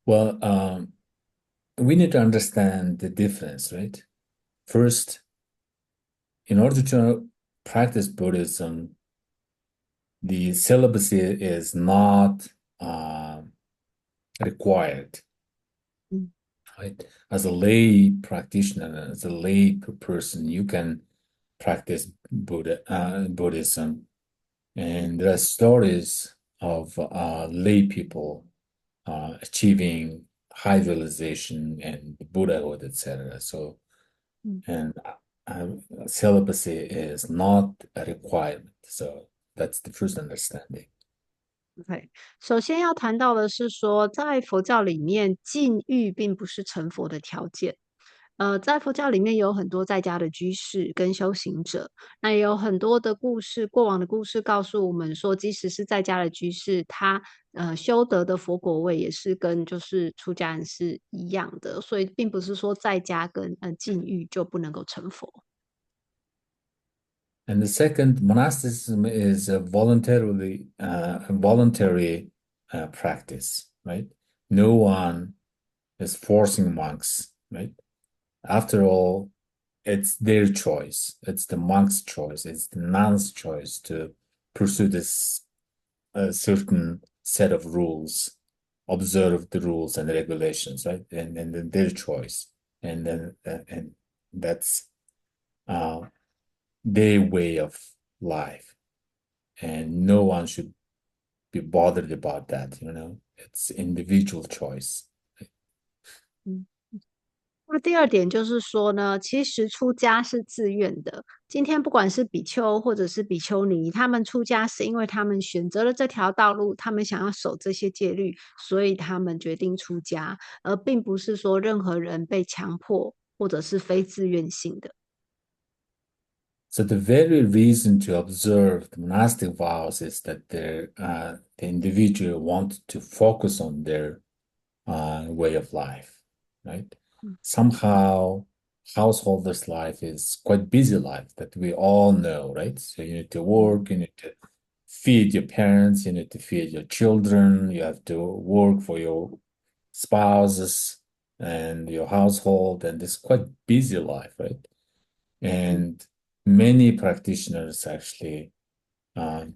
Well, we need to understand the difference, right? First, in order to practice Buddhism, the celibacy is not required, Mm. right? As a lay practitioner, as a lay person, you can practice Buddhism. And there are stories of lay people achieving high realization and Buddhahood, etc. So, Mm. and celibacy is not a requirement. So that's the first understanding. OK，首先要谈到的是说，在佛教里面，禁欲并不是成佛的条件。在佛教里面有很多在家的居士跟修行者，那也有很多的故事，过往的故事告诉我们说，即使是在家的居士，他修得的佛果位也是跟就是出家人是一样的，所以并不是说在家跟禁欲就不能够成佛。And the second, monasticism is a voluntary practice, right? No one is forcing monks, right? After all, it's their choice. It's the monk's choice. It's the nun's choice to pursue this certain set of rules, observe the rules and the regulations, right? And then their choice, and then and that's uh, their way of life, and no one should be bothered about that. It's individual choice. 嗯。那第二点就是说呢，其实出家是自愿的。今天不管是比丘或者是比丘尼，他们出家是因为他们选择了这条道路，他们想要守这些戒律，所以他们决定出家，而并不是说任何人被强迫或者是非自愿性的。So the very reason to observe the monastic vows is that the individual want to focus on their way of life, right? Somehow, householder's life is quite busy life that we all know, right? So you need to work, you need to feed your parents, you need to feed your children, you have to work for your spouses and your household, and it's quite busy life, right? And many practitioners actually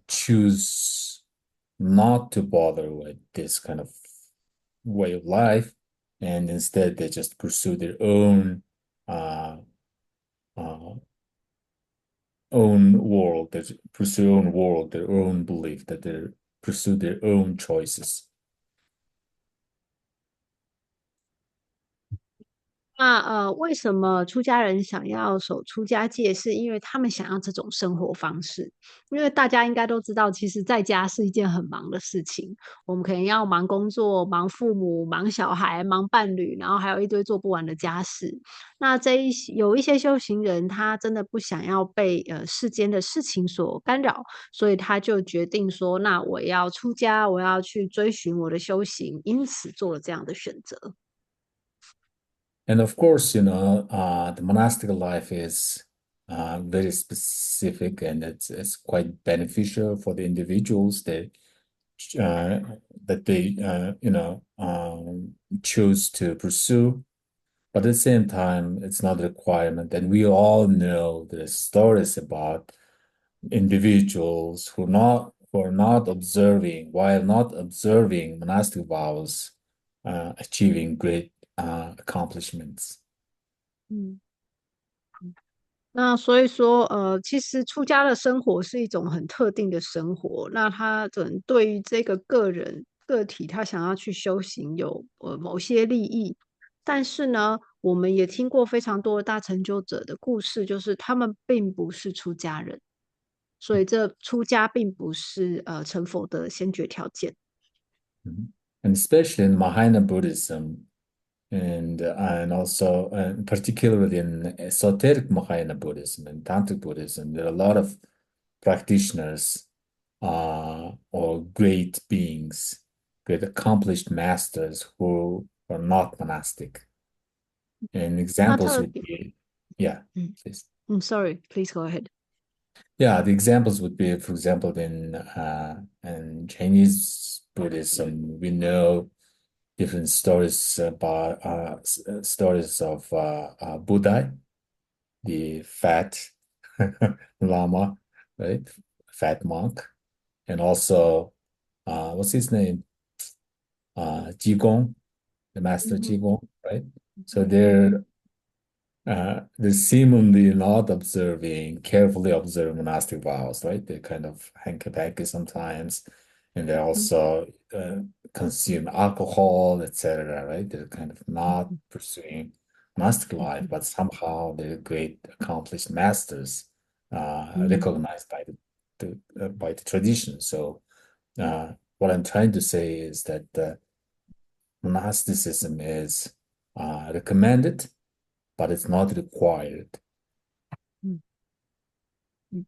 choose not to bother with this kind of way of life, and instead they just pursue their uh, uh, own world, they pursue own world, their own belief, that they pursue their own choices. 那为什么出家人想要守出家戒？是因为他们想要这种生活方式。因为大家应该都知道，其实在家是一件很忙的事情。我们可能要忙工作、忙父母、忙小孩、忙伴侣，然后还有一堆做不完的家事。那有一些修行人，他真的不想要被世间的事情所干扰，所以他就决定说：“那我要出家，我要去追寻我的修行。”因此做了这样的选择。And of course, the monastic life is very specific, and it's quite beneficial for the individuals uh, that they choose to pursue. But at the same time, it's not a requirement. And we all know the stories about individuals who are not observing, while not observing monastic vows, achieving great accomplishments. 嗯。那所以说，其实出家的生活是一种很特定的生活。那他可能对于这个个人个体，他想要去修行有某些利益，但是呢，我们也听过非常多的大成就者的故事，就是他们并不是出家人，所以这出家并不是成佛的先决条件。Mhm. And especially in Mahayana Buddhism, and also particularly in esoteric Mahayana Buddhism and Tantric Buddhism, there are a lot of practitioners or great beings, great accomplished masters who are not monastic. And 那 examples 特 would 别，be, yeah, 嗯 please. ，sorry, please go ahead. Yeah, the examples would be, for example, in Chinese Buddhism, we know different stories about stories of Buddha, the fat Lama, right? Fat monk, and also what's his name? Jigong, the master 嗯哼，Jigong, right? 嗯 So 哼，嗯哼，they're seemingly not observing, carefully observe monastic vows, right? They kind of hanky-panky sometimes, and they 嗯哼，also consume alcohol, etc., right? They're kind of 嗯 not 哼，pursuing monastic 嗯 life, 哼，but somehow they're great accomplished masters, 嗯 recognized by by the tradition. So what I'm trying to say is that monasticism is recommended, but it's not required. 嗯嗯。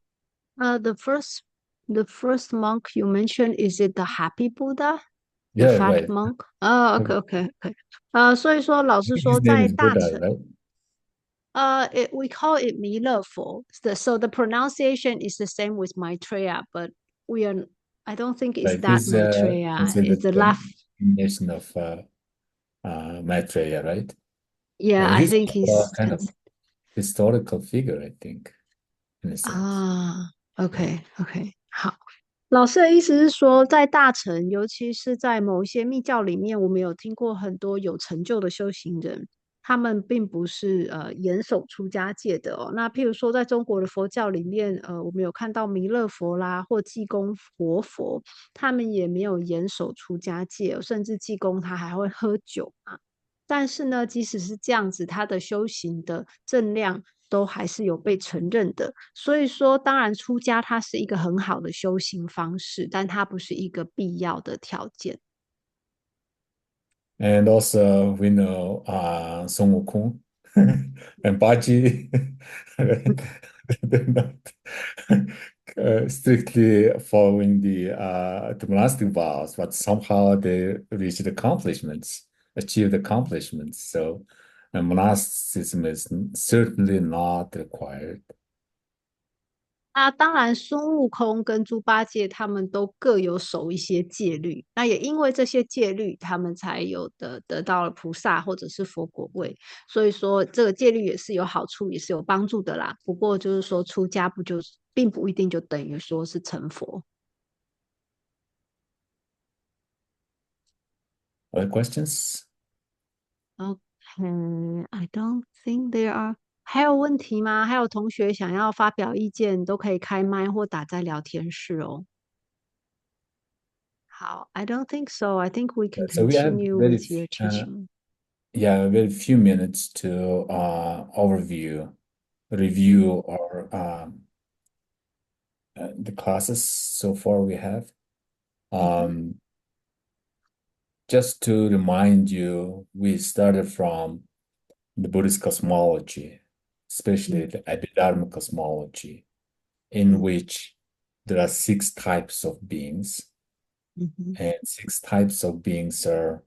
The first monk you mentioned, is it the happy Buddha, the Yeah, fat right. monk? 啊，OK OK OK。所以说老师说His name 在 is 大 Buddha, 乘，right? we call it 弥勒佛. So the pronunciation is the same with Maitreya, but we are I don't think it's Right. that He's Maitreya. It's considered the the left. nation of Maitreya, right? Yeah, And I he's think a he's kind of historical figure, I think, in a sense. 啊，OK Yeah. OK，好。老师的意思是说，在大乘，尤其是在某一些密教里面，我们有听过很多有成就的修行人，他们并不是严守出家戒的哦。那譬如说，在中国的佛教里面，我们有看到弥勒佛啦，或济公活佛，他们也没有严守出家戒哦，甚至济公他还会喝酒嘛。但是呢，即使是这样子，他的修行的正量都还是有被承认的。所以说，当然出家它是一个很好的修行方式，但它不是一个必要的条件。And also we know Sun Wukong and Baji, they're not strictly following the monastic vows, but somehow they reached accomplishments, achieved accomplishments. So monasticism is certainly not required. 那当然，孙悟空跟猪八戒他们都各有守一些戒律，那也因为这些戒律，他们才有得到了菩萨或者是佛果位。所以说，这个戒律也是有好处，也是有帮助的啦。不过就是说，出家不就是并不一定就等于说是成佛。Other questions? Okay, I don't think there are. 还有问题吗？还有同学想要发表意见，都可以开麦或打在聊天室哦。好，I don't think so. I think we can So we have continue with your teaching. yeah, very few minutes to review our the classes so far we have. 嗯哼，Um, just to remind you, we started from the Buddhist cosmology, especially 嗯 the Abhidharma cosmology, in 嗯 which there are six types of beings, 嗯哼 and six types of beings are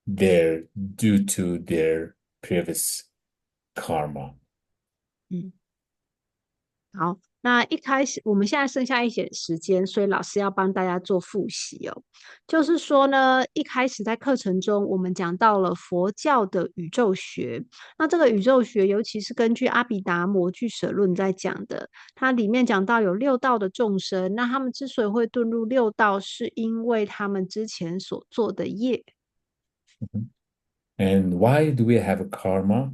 there due to their previous karma. 嗯。好，那一开始我们现在剩下一点时间，所以老师要帮大家做复习哦。就是说呢，一开始在课程中，我们讲到了佛教的宇宙学。那这个宇宙学，尤其是根据阿毗达摩俱舍论在讲的，它里面讲到有六道的众生，那他们之所以会遁入六道，是因为他们之前所做的业。And why do we have a karma?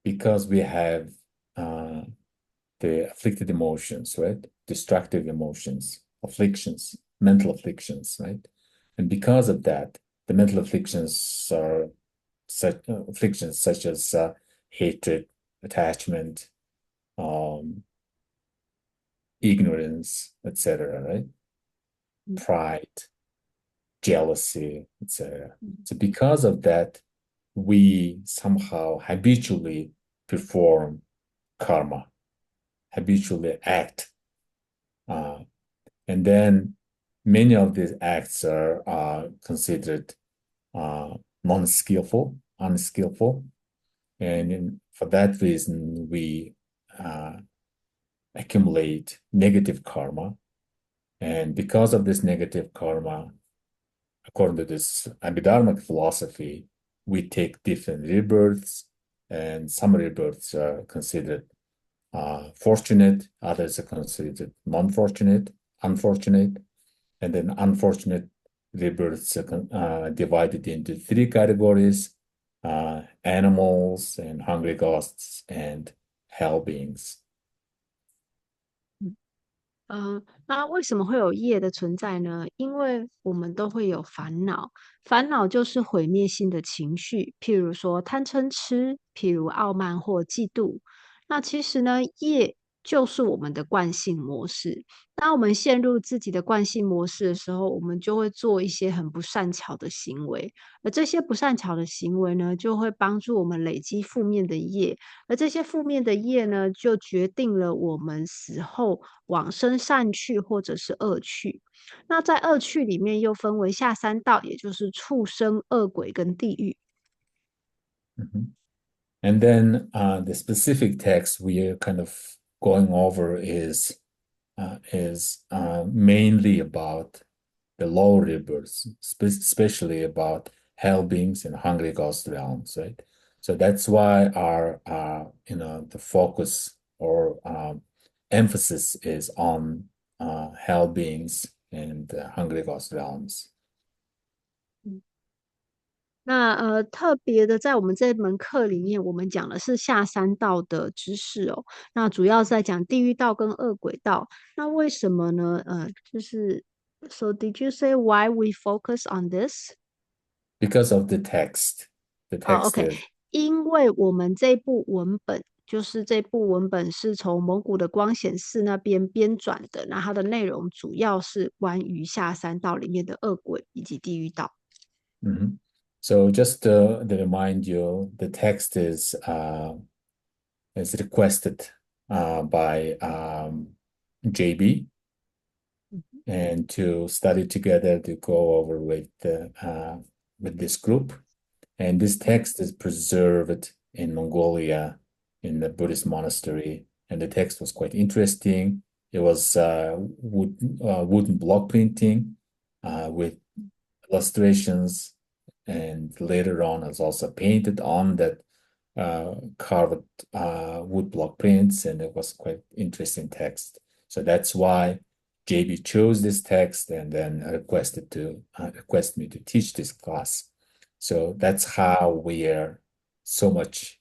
Because we have the afflicted emotions, right? Destructive emotions, afflictions, mental afflictions, right? And because of that, the mental afflictions are such as hatred, attachment, ignorance, etc., right? Pride, jealousy, etc. So because of that, we somehow habitually perform karma, habitually act. And then many of these acts are considered non-skillful, unskillful. And for that reason, we accumulate negative karma. And because of this negative karma, according to this Abhidharmic philosophy, we take different rebirths, and some rebirths are considered fortunate, others are considered non-fortunate, unfortunate, and then unfortunate rebirths are divided into three categories: animals and hungry ghosts and hell beings. 那为什么会有业的存在呢？因为我们都会有烦恼，烦恼就是毁灭性的情绪，譬如说贪嗔痴，譬如傲慢或嫉妒。那其实呢，业就是我们的惯性模式。当我们陷入自己的惯性模式的时候，我们就会做一些很不善巧的行为，而这些不善巧的行为呢，就会帮助我们累积负面的业。而这些负面的业呢，就决定了我们死后往生善趣或者是恶趣。那在恶趣里面又分为下三道，也就是畜生、恶鬼跟地狱。Mhm. And then the specific text we are kind of going over is mainly about the lower rebirths, especially about hell beings and hungry ghost realms, right? So that's why our the focus or emphasis is on hell beings and hungry ghost realms. 那特别的，在我们这门课里面，我们讲的是下三道的知识哦。那主要是在讲地狱道跟恶鬼道。那为什么呢？So did you say why we focus on this? Because of the text. The 哦 text ，OK，is 因为我们这部文本就是这部文本是从蒙古的光显寺那边编纂的，那它的内容主要是关于下三道里面的恶鬼以及地狱道。mhm. So just to remind you, the text is requested by JB and to study together to go over with this group. And this text is preserved in Mongolia in the Buddhist monastery. And the text was quite interesting. It was wooden block printing with illustrations, and later on it's also painted on that carved wood block prints, and it was quite interesting text. So that's why JB chose this text and then request me to teach this class. So that's how we are so much,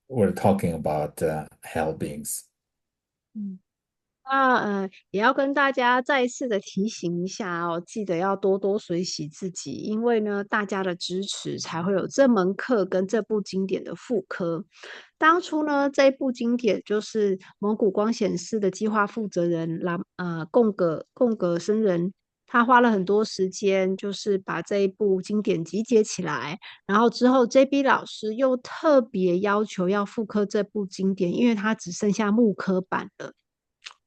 we're talking about hell beings. 那也要跟大家再一次的提醒一下哦，记得要多多随喜自己，因为呢，大家的支持才会有这门课跟这部经典的复刻。当初呢，这一部经典就是蒙古光显寺的计划负责人贡格僧人，他花了很多时间，就是把这一部经典集结起来。然后之后，JB 老师又特别要求要复刻这部经典，因为它只剩下木刻版了。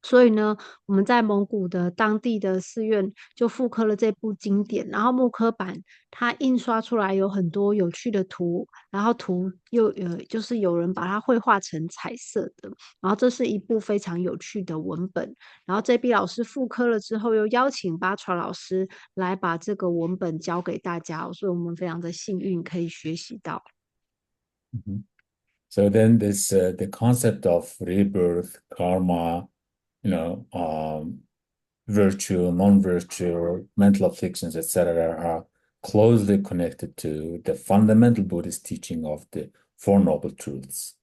所以呢，我们在蒙古的当地的寺院就复刻了这部经典，然后木刻版它印刷出来有很多有趣的图，然后图又就是有人把它绘画成彩色的，然后这是一部非常有趣的文本。然后 JB 老师复刻了之后，又邀请巴川老师来把这个文本教给大家哦，所以我们非常的幸运可以学习到。Mhm. So then this the concept of rebirth, karma, virtue, non-virtue, mental afflictions, etc., are closely connected to the fundamental Buddhist teaching of the Four Noble Truths,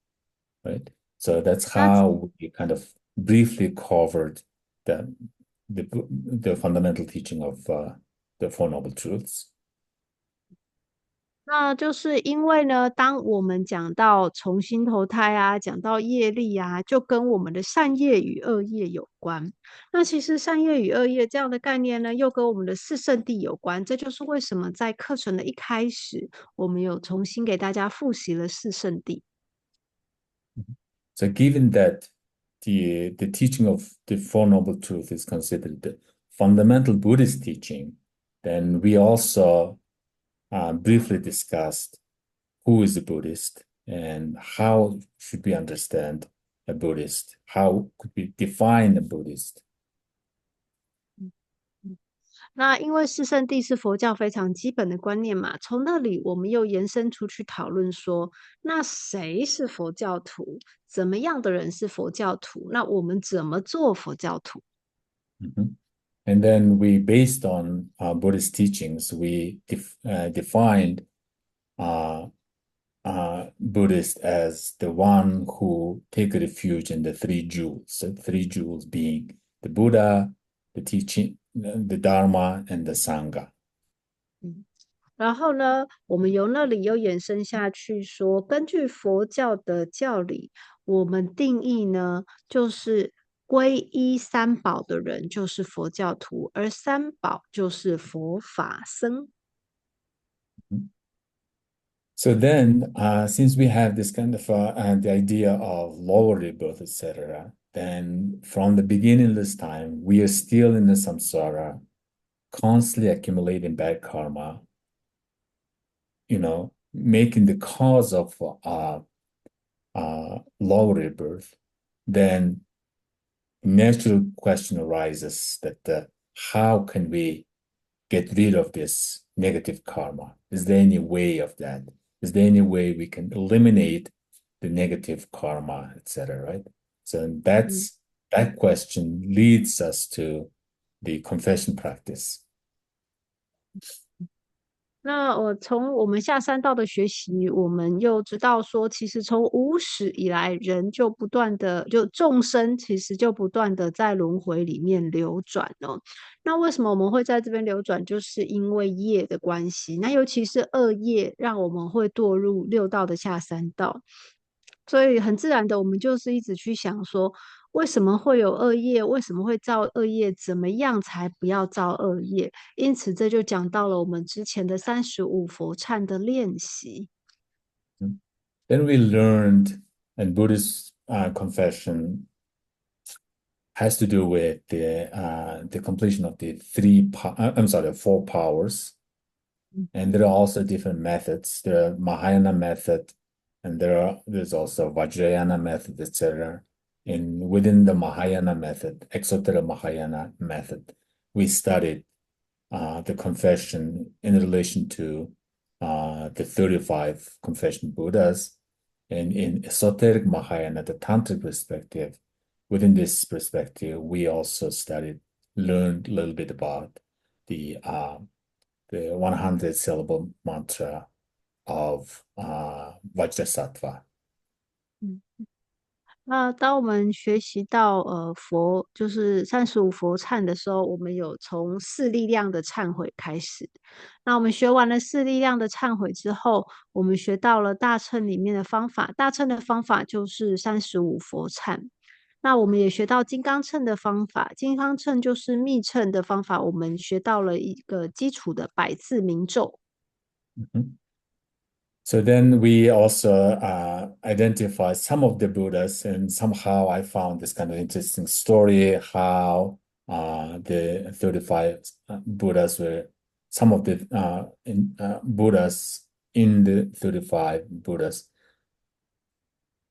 right? So that's 那 how we kind of briefly covered the the fundamental teaching of the Four Noble Truths. 那就是因为呢，当我们讲到重新投胎啊，讲到业力啊，就跟我们的善业与恶业有关。那其实善业与恶业这样的概念呢，又跟我们的四圣谛有关。这就是为什么在课程的一开始，我们有重新给大家复习了四圣谛。So given that the teaching of the Four Noble Truths is considered the fundamental Buddhist teaching, then we also briefly discussed who is a Buddhist and how should we understand a Buddhist? How could we define a Buddhist? 那因为四圣谛是佛教非常基本的观念嘛，从那里我们又延伸出去讨论说，那谁是佛教徒？怎么样的人是佛教徒？那我们怎么做佛教徒？Mhm. And then we, based on Buddhist teachings, we defined Buddhist as the one who take refuge in the three jewels. So three jewels being the Buddha, the teaching, the Dharma, and the Sangha. 然后呢，我们由那里又延伸下去说，根据佛教的教理，我们定义呢，就是皈依三宝的人就是佛教徒，而三宝就是佛法僧。So then, since we have this kind of the idea of lower rebirth, etc., then from the beginning of this time, we are still in the samsara, constantly accumulating bad karma, making the cause of lower rebirth. Then natural question arises that how can we get rid of this negative karma? Is there any way of that? Is there any way we can eliminate the negative karma, etc., right? So that question leads us to the confession practice. 那从我们下三道的学习，我们又知道说，其实从无始以来，人就不断的，就众生其实就不断的在轮回里面流转哦。那为什么我们会在这边流转？就是因为业的关系。那尤其是恶业，让我们会堕入六道的下三道。所以很自然的，我们就是一直去想说，为什么会有恶业？为什么会造恶业？怎么样才不要造恶业？因此，这就讲到了我们之前的35佛忏的练习。Then we learned, and Buddhist confession has to do with the completion of the four powers. And there are also different methods. There are Mahayana method, and there's also Vajrayana method, etc. And within the Mahayana method, exoteric Mahayana method, we studied the confession in relation to the 35 confession Buddhas. And in esoteric Mahayana, the tantric perspective, within this perspective, we also learned a little bit about the 100 syllable mantra of Vajrasattva. 那当我们学习到佛就是35佛忏的时候，我们有从四力量的忏悔开始。那我们学完了四力量的忏悔之后，我们学到了大乘里面的方法。大乘的方法就是35佛忏。那我们也学到金刚乘的方法，金刚乘就是密乘的方法。我们学到了一个基础的百字明咒。So then we also identify some of the Buddhas, and somehow I found this kind of interesting story how the 35 Buddhas were some of the Buddhas in the 35 Buddhas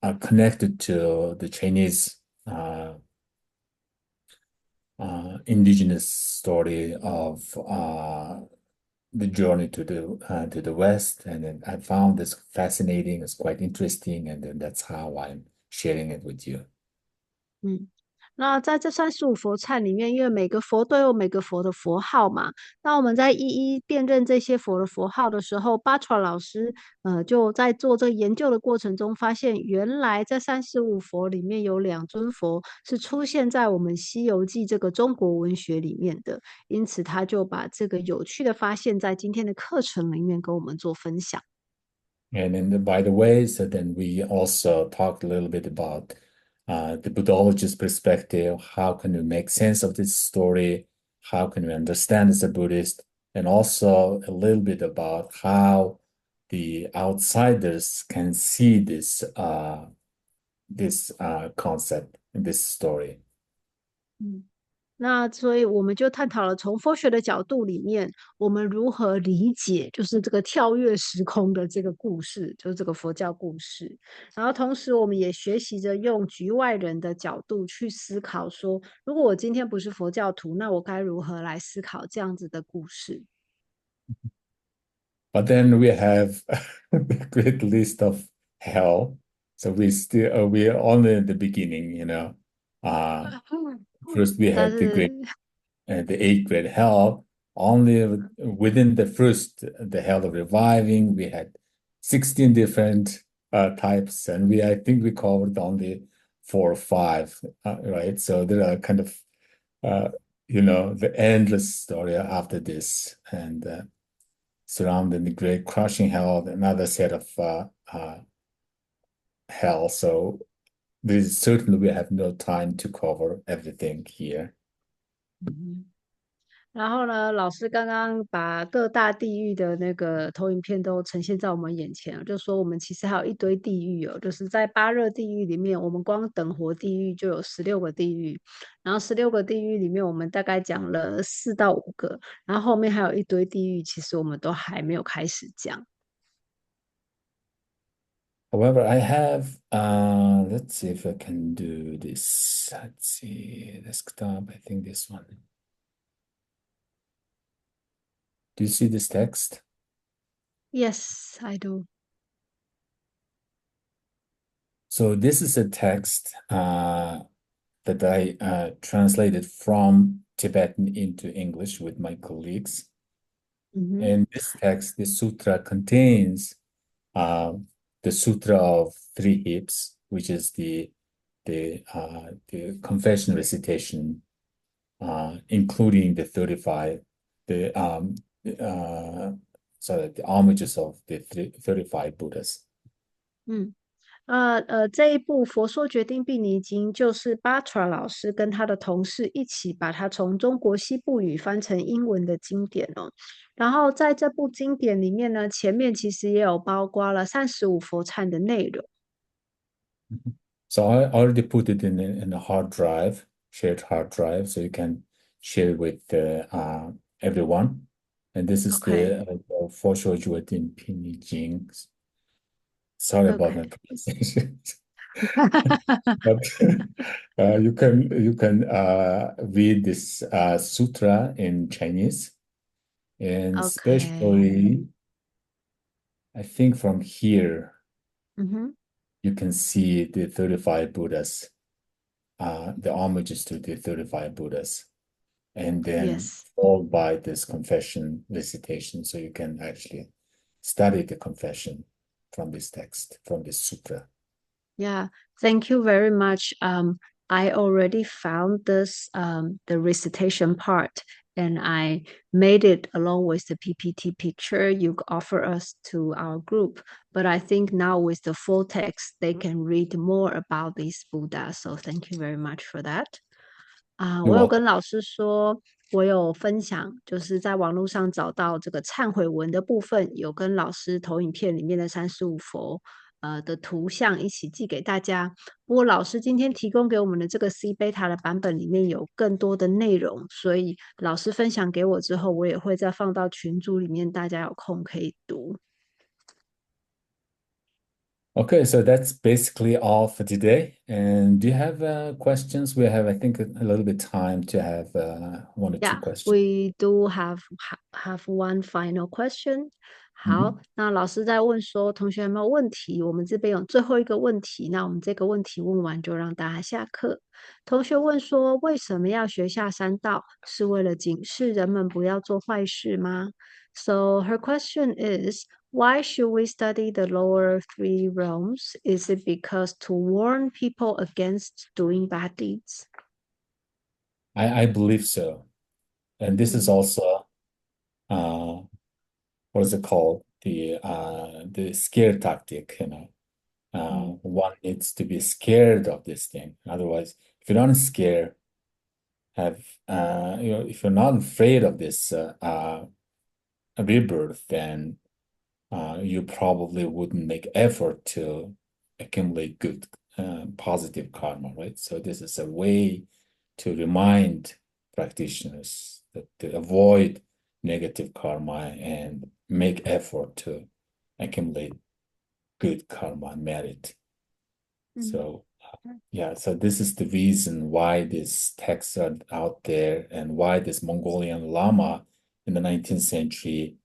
are connected to the Chinese indigenous story of the journey to the West, and then I found this fascinating. It's quite interesting, and then that's how I'm sharing it with you. 嗯，那在这35佛忏里面，因为每个佛都有每个佛的佛号嘛，那我们在一一辨认这些佛的佛号的时候，巴传老师就在做这个研究的过程中，发现原来在35佛里面有2尊佛是出现在我们《西游记》这个中国文学里面的，因此他就把这个有趣的发现，在今天的课程里面跟我们做分享。And then, by the way, so then we also talked a little bit about the Buddhologist perspective. How can we make sense of this story? How can we understand as a Buddhist? And also a little bit about how the outsiders can see this concept in this story. 嗯。那所以我们就探讨了从佛学的角度里面，我们如何理解就是这个跳跃时空的这个故事，就是这个佛教故事。然后同时我们也学习着用局外人的角度去思考说，如果我今天不是佛教徒，那我该如何来思考这样子的故事？ But then we have a great list of hell. So we're only at the beginning, you know. Uh, First we 但 had是 the eighth grade hell. Only within the hell of reviving, we had 16 different types, and I think we covered only 4 or 5, right? So there are kind of uh, the endless story after this, and surrounding the great crushing hell, another set of hell. So there's certainly we have no time to cover everything here. 然后呢，老师刚刚把各大地狱的那个投影片都呈现在我们眼前，就说我们其实还有一堆地狱哦，就是在8热地狱里面，我们光等活地狱就有16个地狱，然后16个地狱里面，我们大概讲了4到5个，然后后面还有一堆地狱，其实我们都还没有开始讲。However, I have, let's see if I can do this. Let's see, desktop, I think this one. Do you see this text? Yes, I do. So this is a text that I translated from Tibetan into English with my colleagues. 嗯哼 And this text, this sutra contains the Sutra of Three Hips, which is the confession recitation, including the 35, the sorry, the homages of the 35 Buddhas. 嗯。这一部《佛说决定病尼经》就是巴传老师跟他的同事一起把它从中国西部语翻成英文的经典哦。然后在这部经典里面呢，前面其实也有包括了35佛忏的内容。So I already put it in a hard drive, shared hard drive, so you can share it with everyone. And this is OK the佛说决定病尼经. Sorry about OK，my pronunciation. But you can read this sutra in Chinese, and OK，especially I think from here 嗯哼 you can see the 35 Buddhas, the homages to the 35 Buddhas, and then Yes。followed by this confession recitation, so you can actually study the confession from this text, from this sutra. Yeah, thank you very much. I already found this the recitation part, and I made it along with the PPT picture you offer us to our group. But I think now with the full text, they can read more about this Buddha. So thank you very much for that. You're 我有 welcome. 跟老师说，我有分享，就是在网络上找到这个忏悔文的部分，有跟老师投影片里面的35佛的图像一起寄给大家。不过老师今天提供给我们的这个 C 贝塔的版本里面有更多的内容，所以老师分享给我之后，我也会再放到群组里面，大家有空可以读。Okay, so that's basically all for today. And do you have questions? We have, I think, a little bit time to have one or two Yeah, questions. we do have one final question. 好，Mhm. 那老师在问说，同学有没有问题？我们这边有最后一个问题，那我们这个问题问完就让大家下课。同学问说，为什么要学下三道？是为了警示人们不要做坏事吗？So her question is, why should we study the lower three realms? Is it because to warn people against doing bad deeds? I believe so. And this is Mm, also uh, what is it called? The scare tactic, you know. mm, One needs to be scared of this thing. Otherwise, if you're not scared, have if you're not afraid of this rebirth, then you probably wouldn't make effort to accumulate good, positive karma, right? So this is a way to remind practitioners that to avoid negative karma and make effort to accumulate good karma merit. mm. So yeah, so this is the reason why these texts are out there and why this Mongolian Lama in the 19th century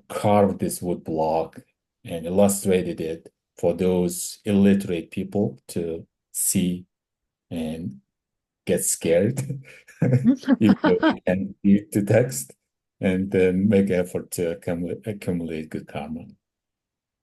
carved this wood block and illustrated it for those illiterate people to see and get scared, even though they can read the text, and then make effort to accumulate good karma.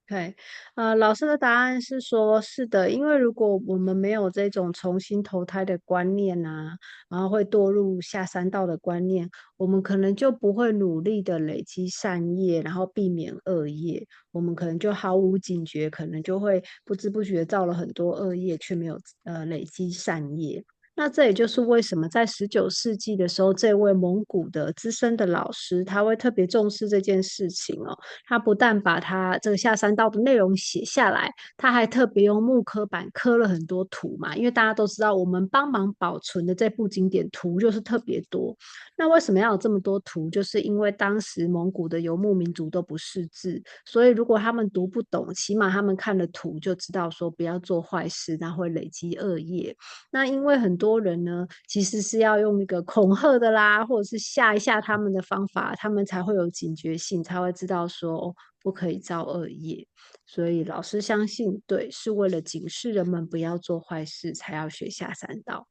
对，老师的答案是说，是的，因为如果我们没有这种重新投胎的观念啊，然后会堕入下三道的观念，我们可能就不会努力的累积善业，然后避免恶业，我们可能就毫无警觉，可能就会不知不觉造了很多恶业，却没有累积善业。那这也就是为什么在19世纪的时候，这位蒙古的资深的老师，他会特别重视这件事情哦。他不但把他这个下三道的内容写下来，他还特别用木刻板刻了很多图嘛。因为大家都知道，我们帮忙保存的这部经典图就是特别多。那为什么要有这么多图？就是因为当时蒙古的游牧民族都不识字，所以如果他们读不懂，起码他们看了图就知道说不要做坏事，那会累积恶业。那因为很多人呢，其实是要用一个恐吓的啦，或者是吓一吓他们的方法，他们才会有警觉性，才会知道说哦，不可以造恶业。所以老师相信，对，是为了警示人们不要做坏事，才要学下三道。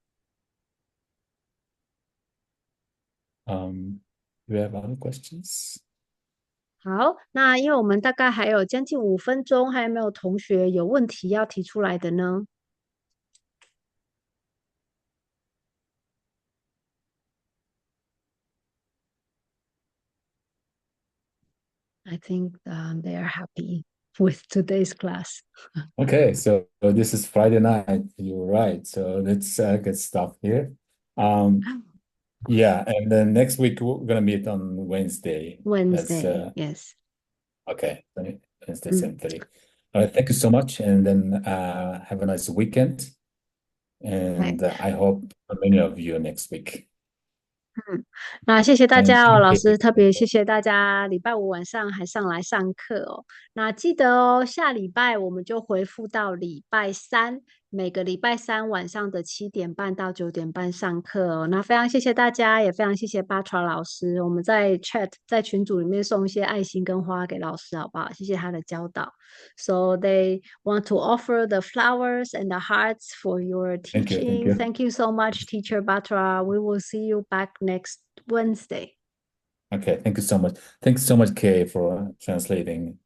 Do you have other questions? 好，那因为我们大概还有将近5分钟，还有没有同学有问题要提出来的呢？I think they are happy with today's class. Okay, so this is Friday night. You're right. So let's get stuff here. Um, yeah, and then next week we're gonna meet on Wednesday. That's Wednesday, yes. okay. Wednesday, Mm, 7:30. All right, thank you so much, and then have a nice weekend. And 对。I hope many of you next week. 嗯，那谢谢大 And 家哦，老 thank 师 you. 特别谢谢大家，礼拜五晚上还上来上课哦。那记得哦，下礼拜我们就回复到礼拜三，每个礼拜三晚上的7点半到9点半上课哦。那非常谢谢大家，也非常谢谢巴 a 老师，我们在 chat 在群组里面送一些爱心跟花给老师，好不好？谢谢他的教导。So they want to offer the flowers and the hearts for your Thank you. Thank teaching. you. Thank you so much, Teacher Batra. We will see you back next Wednesday. Okay, thank you so much. Thanks so much, Kay, for translating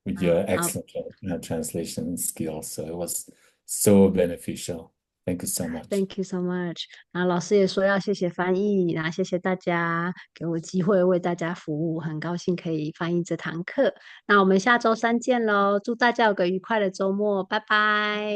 with your Uh, excellent translation skills. So it was so beneficial. Thank you so much. thank you so much. 那老师也说要谢谢翻译，那谢谢大家给我机会为大家服务，很高兴可以翻译这堂课。那我们下周三见喽，祝大家有个愉快的周末，拜拜。